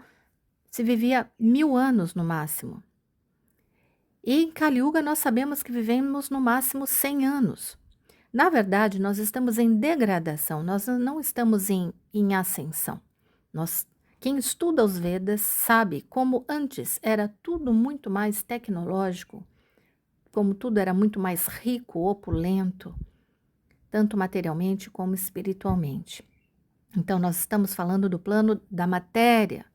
1.000 anos no máximo. E em Kali Yuga nós sabemos que vivemos no máximo 100 anos. Na verdade, nós estamos em degradação, nós não estamos em ascensão. Quem estuda os Vedas sabe como antes era tudo muito mais tecnológico, como tudo era muito mais rico, opulento, tanto materialmente como espiritualmente. Então, nós estamos falando do plano da matéria,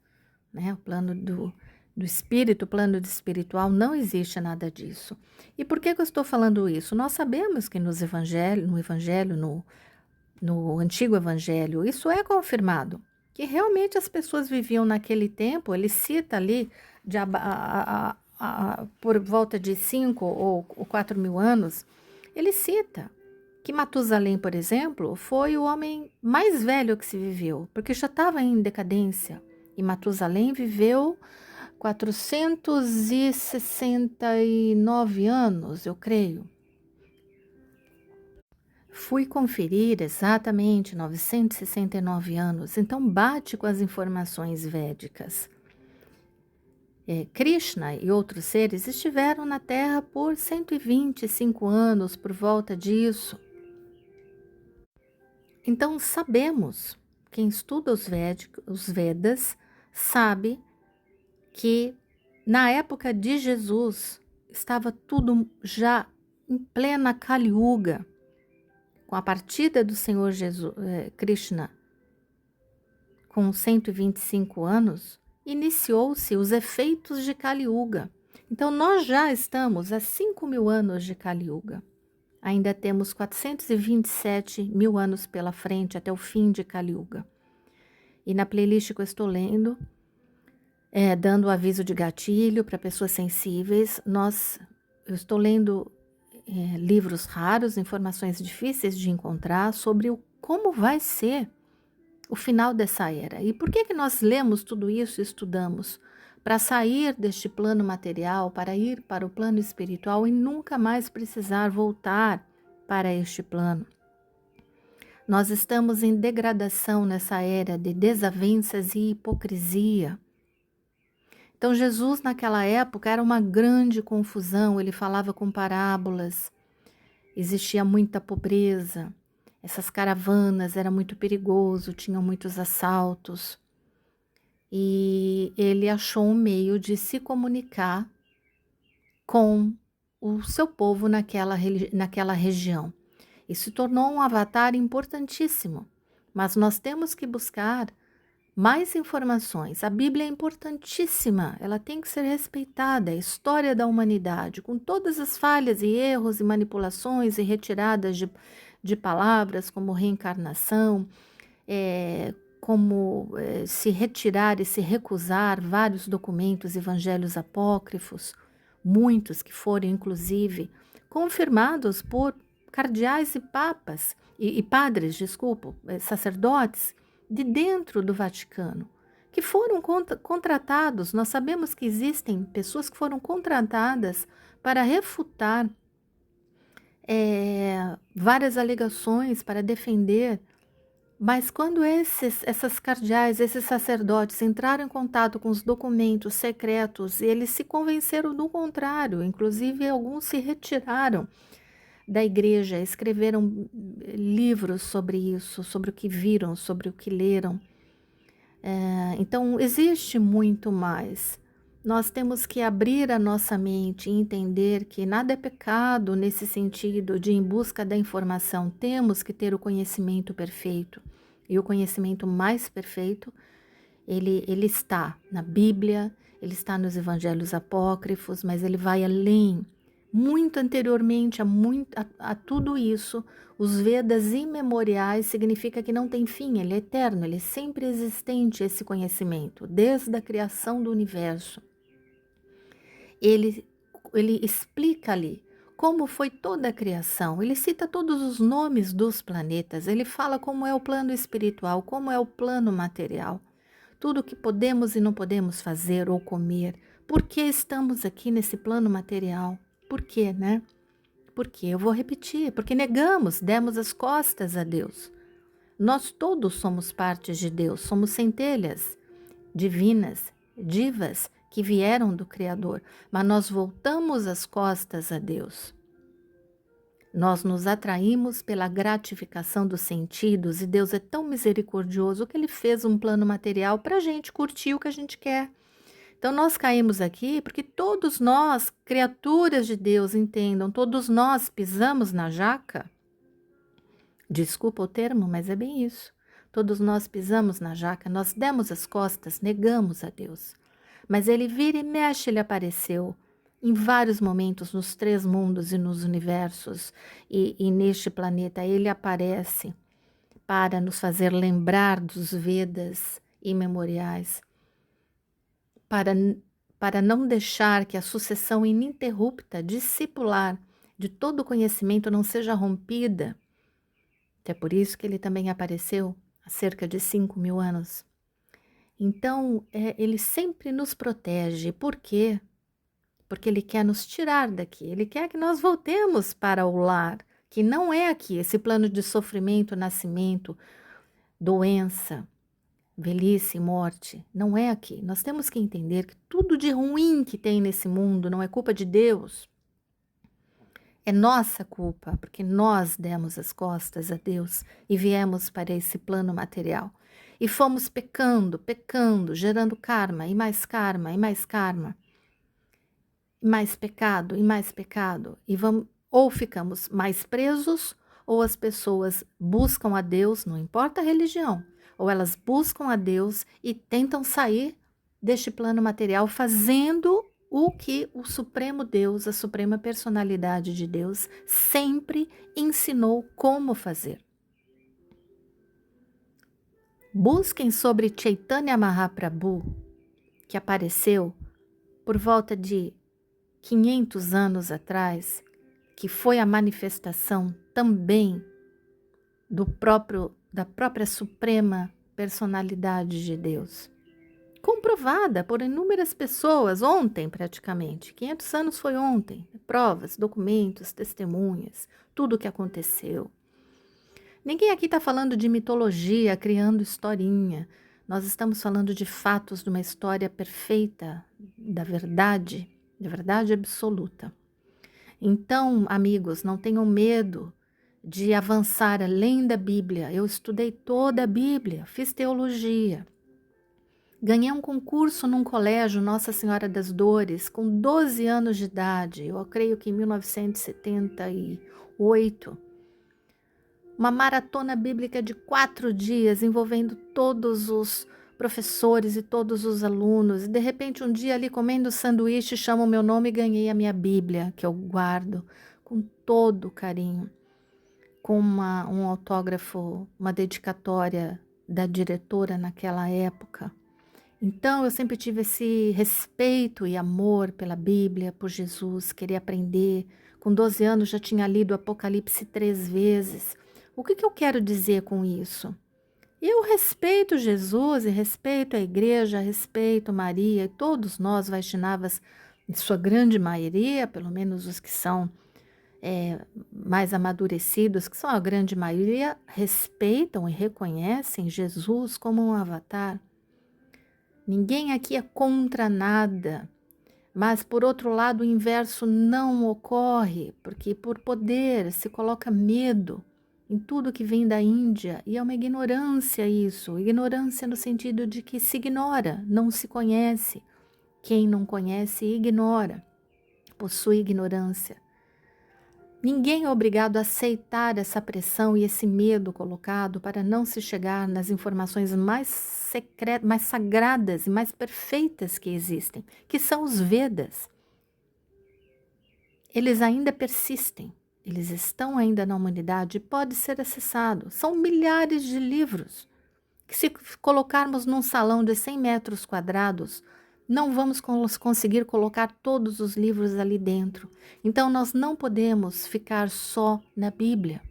né? O plano do espírito, o plano do espiritual, não existe nada disso. E por que eu estou falando isso? Nós sabemos que no Antigo Evangelho, isso é confirmado, que realmente as pessoas viviam naquele tempo. Ele cita ali, por volta de 5 ou 4.000 anos, ele cita que Matusalém, por exemplo, foi o homem mais velho que se viveu, porque já estava em decadência, e Matusalém viveu 469 anos, eu creio. Fui conferir exatamente 969 anos, então bate com as informações védicas. Krishna e outros seres estiveram na Terra por 125 anos, por volta disso. Então sabemos, quem estuda os Vedas sabe que na época de Jesus estava tudo já em plena Kali Yuga. Com a partida do Senhor Krishna, com 125 anos, iniciou-se os efeitos de Kali Yuga. Então, nós já estamos há 5.000 anos de Kali Yuga. Ainda temos 427 mil anos pela frente até o fim de Kali Yuga. E na playlist que eu estou lendo, dando aviso de gatilho para pessoas sensíveis, eu estou lendo livros raros, informações difíceis de encontrar sobre como vai ser o final dessa era. E por que nós lemos tudo isso e estudamos? Para sair deste plano material, para ir para o plano espiritual e nunca mais precisar voltar para este plano. Nós estamos em degradação nessa era de desavenças e hipocrisia. Então Jesus naquela época era uma grande confusão, ele falava com parábolas, existia muita pobreza, essas caravanas era muito perigoso, tinham muitos assaltos. E ele achou um meio de se comunicar com o seu povo naquela região. E se tornou um avatar importantíssimo. Mas nós temos que buscar mais informações. A Bíblia é importantíssima, ela tem que ser respeitada, é a história da humanidade, com todas as falhas e erros e manipulações e retiradas de palavras como reencarnação, como se retirar e se recusar vários documentos, evangelhos apócrifos, muitos que foram inclusive confirmados por cardeais e papas, e padres, sacerdotes, de dentro do Vaticano, que foram contratados. Nós sabemos que existem pessoas que foram contratadas para refutar várias alegações, para defender. Mas quando essas cardeais, esses sacerdotes entraram em contato com os documentos secretos, eles se convenceram do contrário, inclusive alguns se retiraram da igreja, escreveram livros sobre isso, sobre o que viram, sobre o que leram. Então, existe muito mais. Nós temos que abrir a nossa mente e entender que nada é pecado nesse sentido de em busca da informação. Temos que ter o conhecimento perfeito. E o conhecimento mais perfeito, ele está na Bíblia, ele está nos evangelhos apócrifos, mas ele vai além. Muito anteriormente a tudo isso, os Vedas imemoriais significa que não tem fim, ele é eterno, ele é sempre existente, esse conhecimento, desde a criação do universo. Ele explica ali como foi toda a criação, ele cita todos os nomes dos planetas, ele fala como é o plano espiritual, como é o plano material, tudo o que podemos e não podemos fazer ou comer, por que estamos aqui nesse plano material. Por quê, né? Porque eu vou repetir, porque negamos, demos as costas a Deus. Nós todos somos partes de Deus, somos centelhas divinas, divas, que vieram do Criador, mas nós voltamos as costas a Deus. Nós nos atraímos pela gratificação dos sentidos e Deus é tão misericordioso que Ele fez um plano material para a gente curtir o que a gente quer. Então, nós caímos aqui porque todos nós, criaturas de Deus, entendam, todos nós pisamos na jaca. Desculpa o termo, mas é bem isso. Todos nós pisamos na jaca, nós demos as costas, negamos a Deus. Mas Ele vira e mexe, Ele apareceu em vários momentos nos 3 mundos e nos universos. E neste planeta Ele aparece para nos fazer lembrar dos Vedas imemoriais. Para não deixar que a sucessão ininterrupta, discipular, de todo o conhecimento não seja rompida. É por isso que ele também apareceu há cerca de 5.000 anos. Então, ele sempre nos protege. Por quê? Porque ele quer nos tirar daqui. Ele quer que nós voltemos para o lar, que não é aqui, esse plano de sofrimento, nascimento, doença, velhice e morte, não é aqui. Nós temos que entender que tudo de ruim que tem nesse mundo não é culpa de Deus. É nossa culpa, porque nós demos as costas a Deus e viemos para esse plano material. E fomos pecando, gerando karma, e mais karma, e mais karma. Mais pecado, e mais pecado. E ou ficamos mais presos, ou as pessoas buscam a Deus, não importa a religião, ou elas buscam a Deus e tentam sair deste plano material fazendo o que o Supremo Deus, a Suprema Personalidade de Deus, sempre ensinou como fazer. Busquem sobre Chaitanya Mahaprabhu, que apareceu por volta de 500 anos atrás, que foi a manifestação também da própria Suprema Personalidade de Deus. Comprovada por inúmeras pessoas, ontem praticamente. 500 anos foi ontem. Provas, documentos, testemunhas, tudo o que aconteceu. Ninguém aqui está falando de mitologia, criando historinha. Nós estamos falando de fatos, de uma história perfeita, da verdade absoluta. Então, amigos, não tenham medo de avançar além da Bíblia. Eu estudei toda a Bíblia, fiz teologia. Ganhei um concurso num colégio Nossa Senhora das Dores com 12 anos de idade, eu creio que em 1978. Uma maratona bíblica de 4 dias, envolvendo todos os professores e todos os alunos. E de repente, um dia ali comendo sanduíche, chamo o meu nome e ganhei a minha Bíblia, que eu guardo com todo carinho, com um autógrafo, uma dedicatória da diretora naquela época. Então, eu sempre tive esse respeito e amor pela Bíblia, por Jesus, queria aprender. Com 12 anos já tinha lido o Apocalipse 3 vezes. O que eu quero dizer com isso? Eu respeito Jesus e respeito a igreja, respeito Maria e todos nós Vaishnavas, em sua grande maioria, pelo menos os que são mais amadurecidos, que são a grande maioria, respeitam e reconhecem Jesus como um avatar. Ninguém aqui é contra nada, mas por outro lado o inverso não ocorre, porque por poder se coloca medo em tudo que vem da Índia, e é uma ignorância isso, ignorância no sentido de que se ignora, não se conhece. Quem não conhece ignora, possui ignorância. Ninguém é obrigado a aceitar essa pressão e esse medo colocado para não se chegar nas informações mais secretas, mais sagradas e mais perfeitas que existem, que são os Vedas. Eles ainda persistem, eles estão ainda na humanidade e pode ser acessado. São milhares de livros que, se colocarmos num salão de 100 metros quadrados, não vamos conseguir colocar todos os livros ali dentro. Então, nós não podemos ficar só na Bíblia,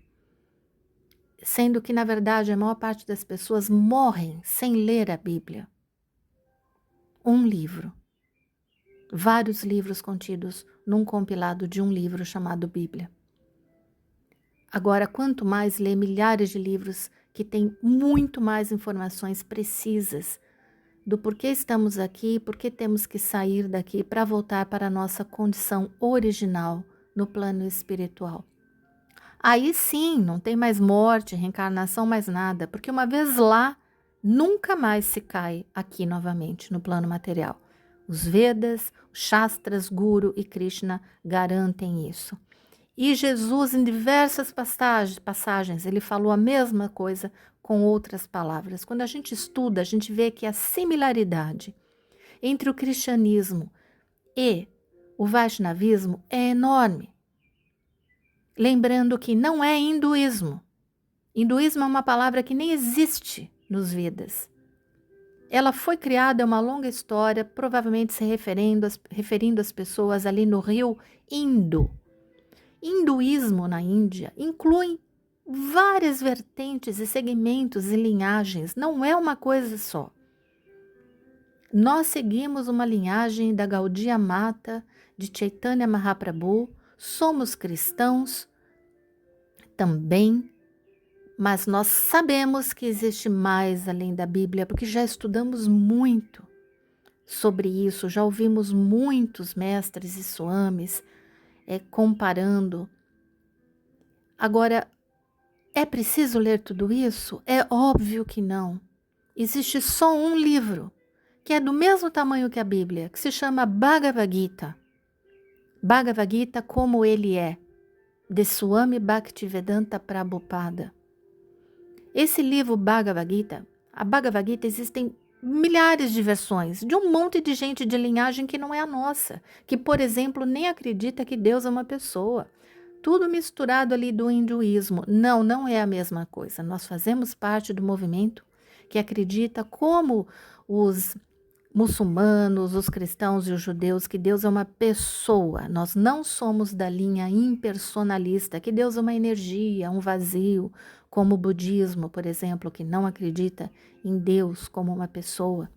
sendo que, na verdade, a maior parte das pessoas morrem sem ler a Bíblia. Um livro. Vários livros contidos num compilado de um livro chamado Bíblia. Agora, quanto mais ler milhares de livros que têm muito mais informações precisas do porquê estamos aqui, porquê temos que sair daqui para voltar para a nossa condição original no plano espiritual. Aí sim, não tem mais morte, reencarnação, mais nada, porque uma vez lá, nunca mais se cai aqui novamente no plano material. Os Vedas, os Shastras, Guru e Krishna garantem isso. E Jesus, em diversas passagens, ele falou a mesma coisa com outras palavras. Quando a gente estuda, a gente vê que a similaridade entre o cristianismo e o vaishnavismo é enorme. Lembrando que não é hinduísmo. Hinduísmo é uma palavra que nem existe nos Vedas. Ela foi criada, é uma longa história, provavelmente se referindo às pessoas ali no rio Indo. Hinduísmo na Índia inclui várias vertentes e segmentos e linhagens, não é uma coisa só. Nós seguimos uma linhagem da Gaudiya Mata, de Chaitanya Mahaprabhu, somos cristãos também, mas nós sabemos que existe mais além da Bíblia, porque já estudamos muito sobre isso, já ouvimos muitos mestres e swamis comparando. Agora, é preciso ler tudo isso? É óbvio que não. Existe só um livro, que é do mesmo tamanho que a Bíblia, que se chama Bhagavad Gita. Bhagavad Gita como ele é, de Swami Bhaktivedanta Prabhupada. Esse livro Bhagavad Gita, a Bhagavad Gita existem milhares de versões de um monte de gente de linhagem que não é a nossa, que, por exemplo, nem acredita que Deus é uma pessoa. Tudo misturado ali do hinduísmo. Não, não é a mesma coisa. Nós fazemos parte do movimento que acredita, como os muçulmanos, os cristãos e os judeus, que Deus é uma pessoa. Nós não somos da linha impersonalista, que Deus é uma energia, um vazio, como o budismo, por exemplo, que não acredita em Deus como uma pessoa.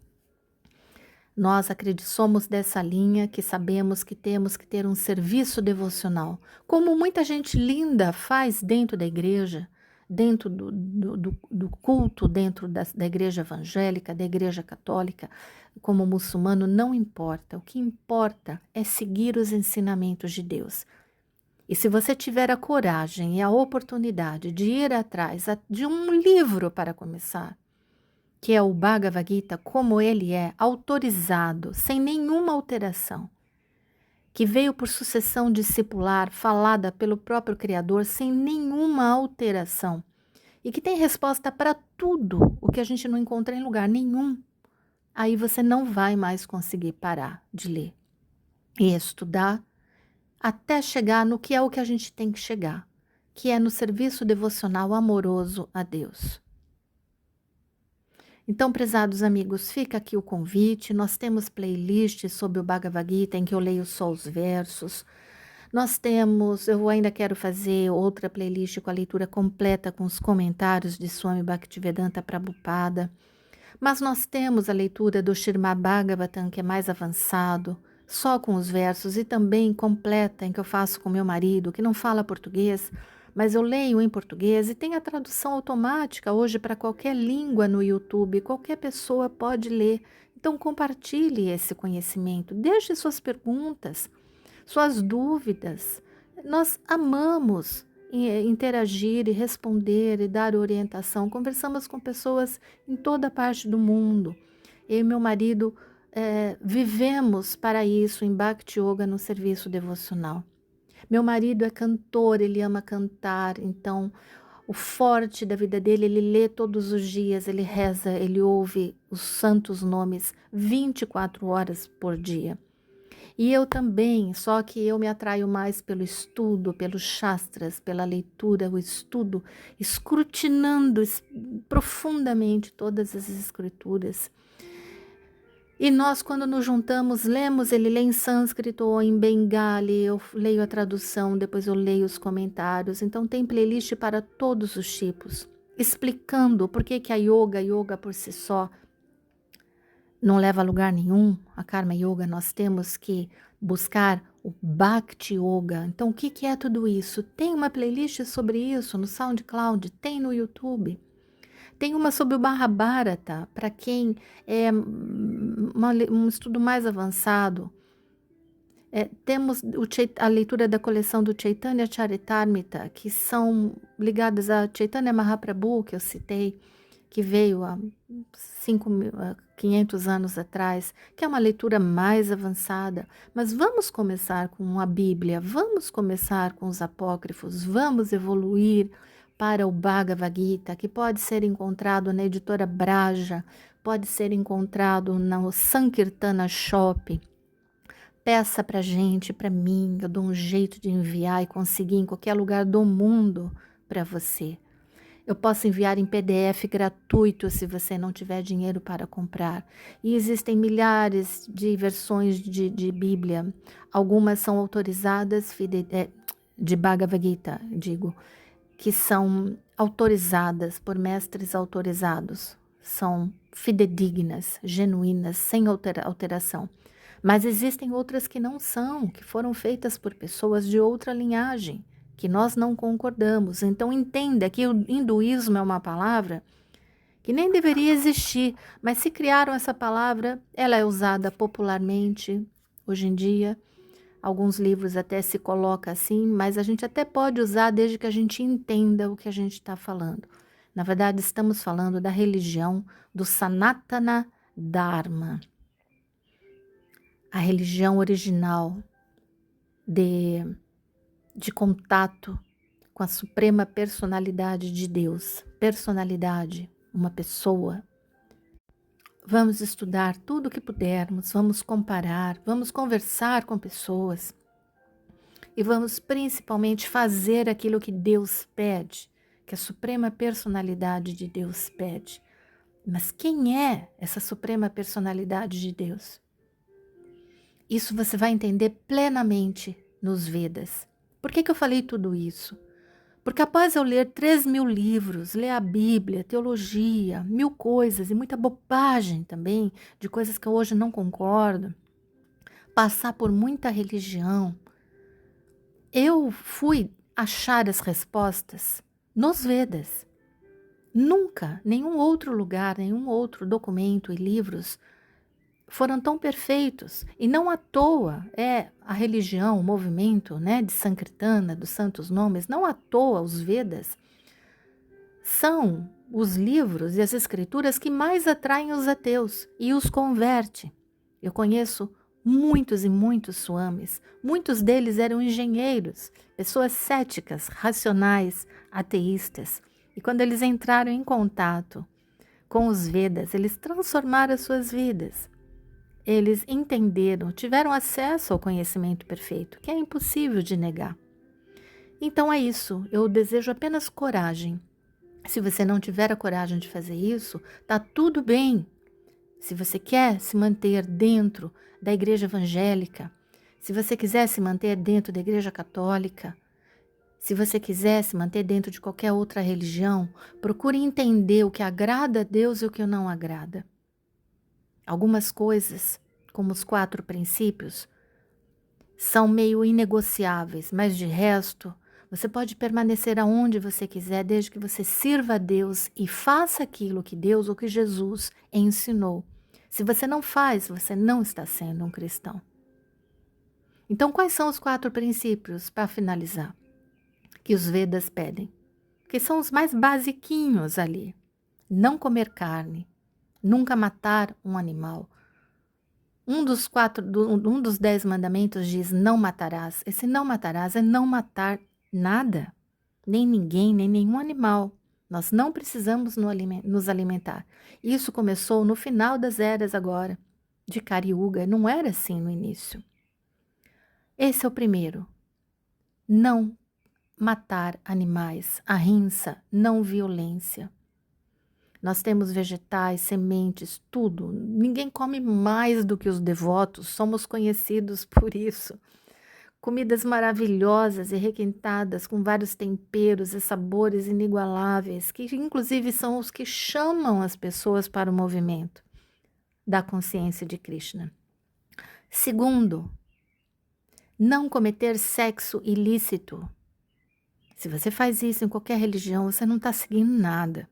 Nós somos dessa linha que sabemos que temos que ter um serviço devocional, como muita gente linda faz dentro da igreja, dentro do culto, dentro da igreja evangélica, da igreja católica, como muçulmano, não importa. O que importa é seguir os ensinamentos de Deus. E se você tiver a coragem e a oportunidade de ir atrás de um livro para começar, que é o Bhagavad Gita, como ele é, autorizado, sem nenhuma alteração, que veio por sucessão discipular, falada pelo próprio Criador, sem nenhuma alteração, e que tem resposta para tudo o que a gente não encontra em lugar nenhum, aí você não vai mais conseguir parar de ler e estudar até chegar no que é o que a gente tem que chegar, que é no serviço devocional amoroso a Deus. Então, prezados amigos, fica aqui o convite. Nós temos playlists sobre o Bhagavad Gita em que eu leio só os versos. Eu ainda quero fazer outra playlist com a leitura completa, com os comentários de Swami Bhaktivedanta Prabhupada. Mas nós temos a leitura do Srimad Bhagavatam, que é mais avançado, só com os versos, e também completa, em que eu faço com meu marido, que não fala português, mas eu leio em português, e tem a tradução automática hoje para qualquer língua no YouTube, qualquer pessoa pode ler. Então compartilhe esse conhecimento, deixe suas perguntas, suas dúvidas. Nós amamos interagir e responder e dar orientação. Conversamos com pessoas em toda parte do mundo. Eu e meu marido vivemos para isso em Bhakti Yoga, no serviço devocional. Meu marido é cantor, ele ama cantar, então o forte da vida dele, ele lê todos os dias, ele reza, ele ouve os santos nomes 24 horas por dia. E eu também, só que eu me atraio mais pelo estudo, pelos shastras, pela leitura, o estudo, escrutinando profundamente todas as escrituras. E nós, quando nos juntamos, lemos, ele lê em sânscrito ou em bengali, eu leio a tradução, depois eu leio os comentários. Então tem playlist para todos os tipos, explicando por que a yoga por si só não leva a lugar nenhum. A Karma Yoga, nós temos que buscar o Bhakti Yoga. Então, o que é tudo isso? Tem uma playlist sobre isso no SoundCloud, tem no YouTube. Tem uma sobre o Mahabharata, para quem é um estudo mais avançado. Temos a leitura da coleção do Chaitanya Charitamrita, que são ligadas a Chaitanya Mahaprabhu, que eu citei, que veio há 500 anos atrás, que é uma leitura mais avançada. Mas vamos começar com a Bíblia, vamos começar com os apócrifos, vamos evoluir para o Bhagavad Gita, que pode ser encontrado na editora Braja, pode ser encontrado no Sankirtana Shop. Peça para gente, para mim, eu dou um jeito de enviar e conseguir em qualquer lugar do mundo para você. Eu posso enviar em PDF gratuito se você não tiver dinheiro para comprar. E existem milhares de versões de Bíblia. Algumas são autorizadas, de Bhagavad Gita, digo, que são autorizadas por mestres autorizados. São fidedignas, genuínas, sem alteração. Mas existem outras que não são, que foram feitas por pessoas de outra linhagem, que nós não concordamos. Então entenda que o hinduísmo é uma palavra que nem deveria existir, mas se criaram essa palavra, ela é usada popularmente hoje em dia. Alguns livros até se coloca assim, mas a gente até pode usar desde que a gente entenda o que a gente está falando. Na verdade, estamos falando da religião do Sanatana Dharma, a religião original de contato com a suprema personalidade de Deus. Personalidade, uma pessoa. Vamos estudar tudo o que pudermos, vamos comparar, vamos conversar com pessoas e vamos principalmente fazer aquilo que Deus pede, que a suprema personalidade de Deus pede. Mas quem é essa suprema personalidade de Deus? Isso você vai entender plenamente nos Vedas. Por que eu falei tudo isso? Porque após eu ler 3.000 livros, ler a Bíblia, teologia, 1.000 coisas e muita bobagem também, de coisas que eu hoje não concordo, passar por muita religião, eu fui achar as respostas nos Vedas. Nunca, nenhum outro lugar, nenhum outro documento e livros foram tão perfeitos. E não à toa é a religião, o movimento, né, de Sankirtana, dos santos nomes, não à toa os Vedas são os livros e as escrituras que mais atraem os ateus e os converte. Eu conheço muitos e muitos swamis, muitos deles eram engenheiros, pessoas céticas, racionais, ateístas. E quando eles entraram em contato com os Vedas, eles transformaram as suas vidas. Eles entenderam, tiveram acesso ao conhecimento perfeito, que é impossível de negar. Então é isso, eu desejo apenas coragem. Se você não tiver a coragem de fazer isso, tá tudo bem. Se você quer se manter dentro da igreja evangélica, se você quiser se manter dentro da igreja católica, se você quiser se manter dentro de qualquer outra religião, procure entender o que agrada a Deus e o que não agrada. Algumas coisas, como os 4 princípios, são meio inegociáveis, mas de resto, você pode permanecer aonde você quiser, desde que você sirva a Deus e faça aquilo que Deus ou que Jesus ensinou. Se você não faz, você não está sendo um cristão. Então, quais são os 4 princípios, para finalizar, que os Vedas pedem? Que são os mais basiquinhos ali. Não comer carne, nunca matar um animal. Um dos 10 mandamentos diz não matarás. Esse não matarás é não matar nada, nem ninguém, nem nenhum animal. Nós não precisamos nos alimentar. Isso começou no final das eras agora, de Kali Yuga, não era assim no início. Esse é o primeiro. Não matar animais, ahimsa, não violência. Nós temos vegetais, sementes, tudo. Ninguém come mais do que os devotos, somos conhecidos por isso. Comidas maravilhosas e requintadas, com vários temperos e sabores inigualáveis, que inclusive são os que chamam as pessoas para o movimento da consciência de Krishna. Segundo, não cometer sexo ilícito. Se você faz isso em qualquer religião, você não está seguindo nada.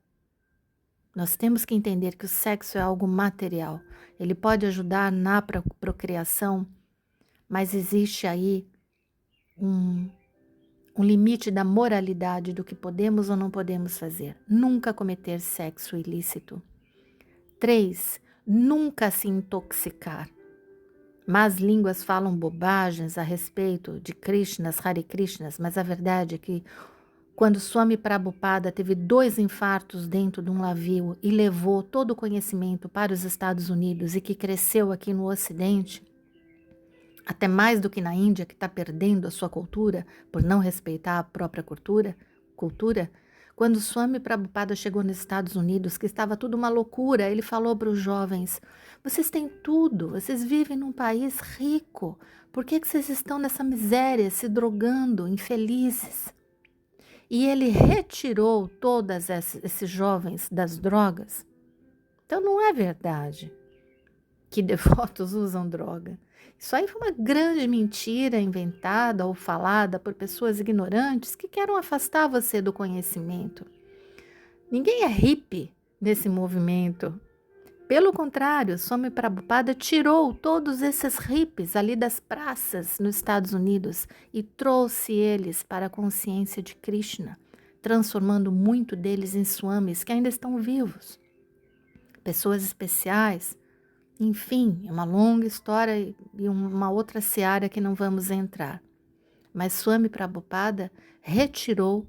Nós temos que entender que o sexo é algo material. Ele pode ajudar na procriação, mas existe aí um limite da moralidade do que podemos ou não podemos fazer. Nunca cometer sexo ilícito. 3. Nunca se intoxicar. Más línguas falam bobagens a respeito de Krishnas, Hare Krishnas, mas a verdade é que quando Swami Prabhupada teve 2 infartos dentro de um navio e levou todo o conhecimento para os Estados Unidos e que cresceu aqui no Ocidente, até mais do que na Índia, que está perdendo a sua cultura por não respeitar a própria cultura, quando Swami Prabhupada chegou nos Estados Unidos, que estava tudo uma loucura, ele falou para os jovens, vocês têm tudo, vocês vivem num país rico, por que vocês estão nessa miséria, se drogando, infelizes? E ele retirou todos esses jovens das drogas. Então não é verdade que devotos usam droga. Isso aí foi uma grande mentira inventada ou falada por pessoas ignorantes que querem afastar você do conhecimento. Ninguém é hippie nesse movimento. Pelo contrário, Swami Prabhupada tirou todos esses hippies ali das praças nos Estados Unidos e trouxe eles para a consciência de Krishna, transformando muito deles em swamis que ainda estão vivos. Pessoas especiais, enfim, é uma longa história e uma outra seara que não vamos entrar. Mas Swami Prabhupada retirou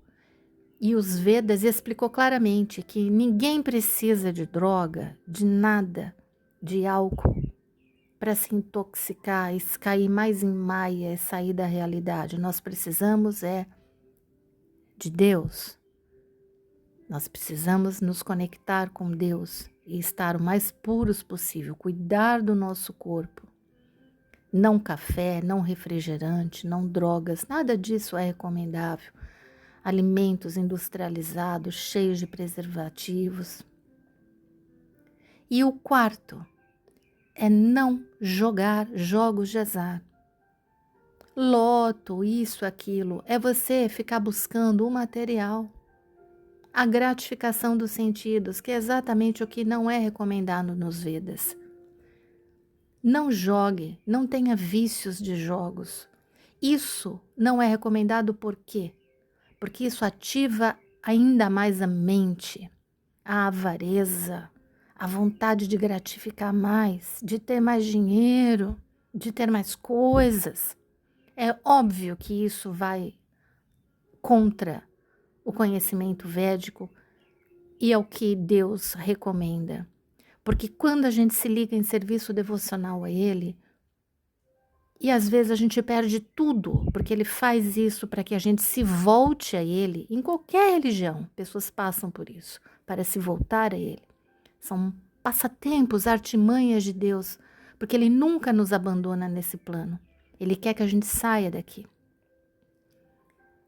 e os Vedas explicou claramente que ninguém precisa de droga, de nada, de álcool para se intoxicar, cair mais em maia e sair da realidade. Nós precisamos de Deus. Nós precisamos nos conectar com Deus e estar o mais puros possível, cuidar do nosso corpo. Não café, não refrigerante, não drogas, nada disso é recomendável. Alimentos industrializados, cheios de preservativos. E o quarto é não jogar jogos de azar. Loto, isso, aquilo, é você ficar buscando o material. A gratificação dos sentidos, que é exatamente o que não é recomendado nos Vedas. Não jogue, não tenha vícios de jogos. Isso não é recomendado por quê? Porque isso ativa ainda mais a mente, a avareza, a vontade de gratificar mais, de ter mais dinheiro, de ter mais coisas. É óbvio que isso vai contra o conhecimento védico e é o que Deus recomenda. Porque quando a gente se liga em serviço devocional a Ele, e às vezes a gente perde tudo, porque Ele faz isso para que a gente se volte a Ele, em qualquer religião, pessoas passam por isso, para se voltar a Ele. São passatempos, artimanhas de Deus, porque Ele nunca nos abandona nesse plano. Ele quer que a gente saia daqui.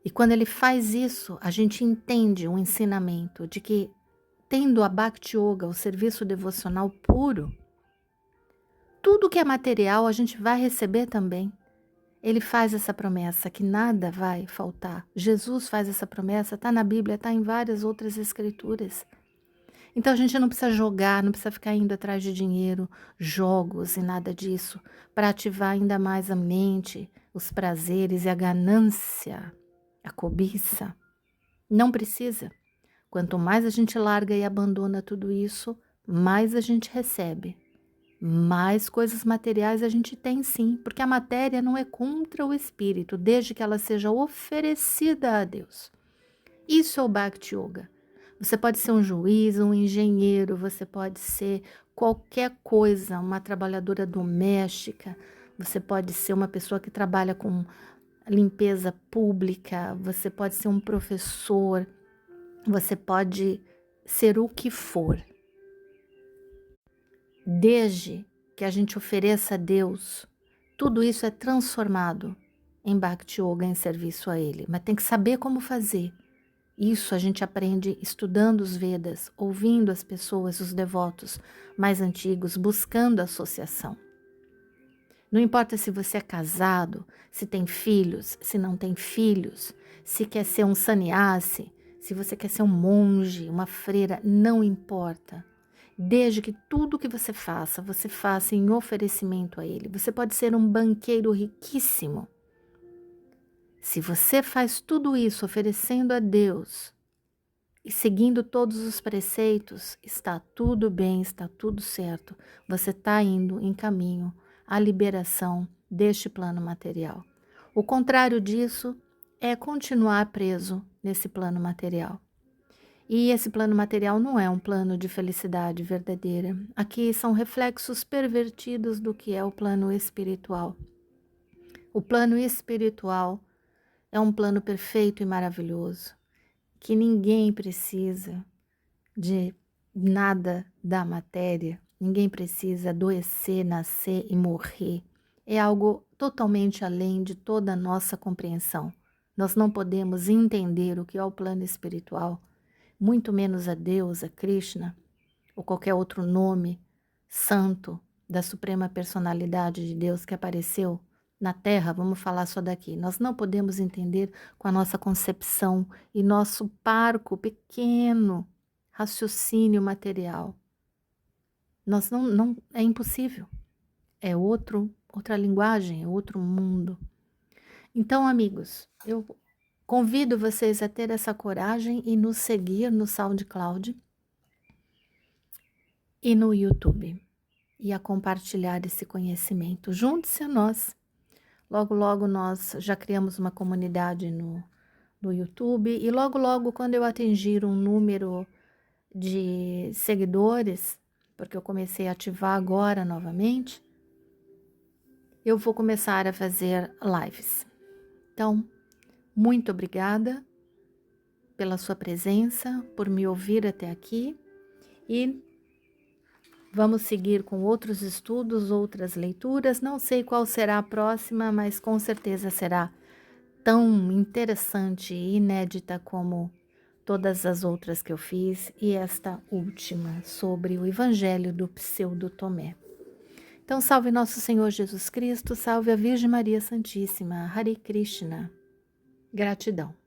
E quando Ele faz isso, a gente entende o ensinamento de que, tendo a Bhakti Yoga, o serviço devocional puro, tudo que é material a gente vai receber também. Ele faz essa promessa que nada vai faltar. Jesus faz essa promessa, está na Bíblia, está em várias outras escrituras. Então a gente não precisa jogar, não precisa ficar indo atrás de dinheiro, jogos e nada disso, para ativar ainda mais a mente, os prazeres e a ganância, a cobiça. Não precisa. Quanto mais a gente larga e abandona tudo isso, mais a gente recebe. Mais coisas materiais a gente tem sim, porque a matéria não é contra o espírito, desde que ela seja oferecida a Deus. Isso é o Bhakti Yoga. Você pode ser um juiz, um engenheiro, você pode ser qualquer coisa, uma trabalhadora doméstica, você pode ser uma pessoa que trabalha com limpeza pública, você pode ser um professor, você pode ser o que for. Desde que a gente ofereça a Deus, tudo isso é transformado em Bhakti Yoga, em serviço a Ele. Mas tem que saber como fazer. Isso a gente aprende estudando os Vedas, ouvindo as pessoas, os devotos mais antigos, buscando associação. Não importa se você é casado, se tem filhos, se não tem filhos, se quer ser um sannyasi, se você quer ser um monge, uma freira, não importa. Desde que tudo que você faça em oferecimento a Ele. Você pode ser um banqueiro riquíssimo. Se você faz tudo isso oferecendo a Deus e seguindo todos os preceitos, está tudo bem, está tudo certo. Você está indo em caminho à liberação deste plano material. O contrário disso é continuar preso nesse plano material. E esse plano material não é um plano de felicidade verdadeira. Aqui são reflexos pervertidos do que é o plano espiritual. O plano espiritual é um plano perfeito e maravilhoso, que ninguém precisa de nada da matéria, ninguém precisa adoecer, nascer e morrer. É algo totalmente além de toda a nossa compreensão. Nós não podemos entender o que é o plano espiritual, muito menos a Deus, a Krishna, ou qualquer outro nome santo da Suprema Personalidade de Deus que apareceu na Terra. Vamos falar só daqui. Nós não podemos entender com a nossa concepção e nosso parco pequeno raciocínio material. Nós não é impossível. É outra linguagem, é outro mundo. Então, amigos, eu convido vocês a ter essa coragem e nos seguir no SoundCloud e no YouTube e a compartilhar esse conhecimento. Junte-se a nós. Logo, logo nós já criamos uma comunidade no YouTube e logo, logo quando eu atingir um número de seguidores, porque eu comecei a ativar agora novamente, eu vou começar a fazer lives. Então, muito obrigada pela sua presença, por me ouvir até aqui e vamos seguir com outros estudos, outras leituras. Não sei qual será a próxima, mas com certeza será tão interessante e inédita como todas as outras que eu fiz e esta última sobre o Evangelho do Pseudo Tomé. Então, salve nosso Senhor Jesus Cristo, salve a Virgem Maria Santíssima, Hare Krishna. Gratidão.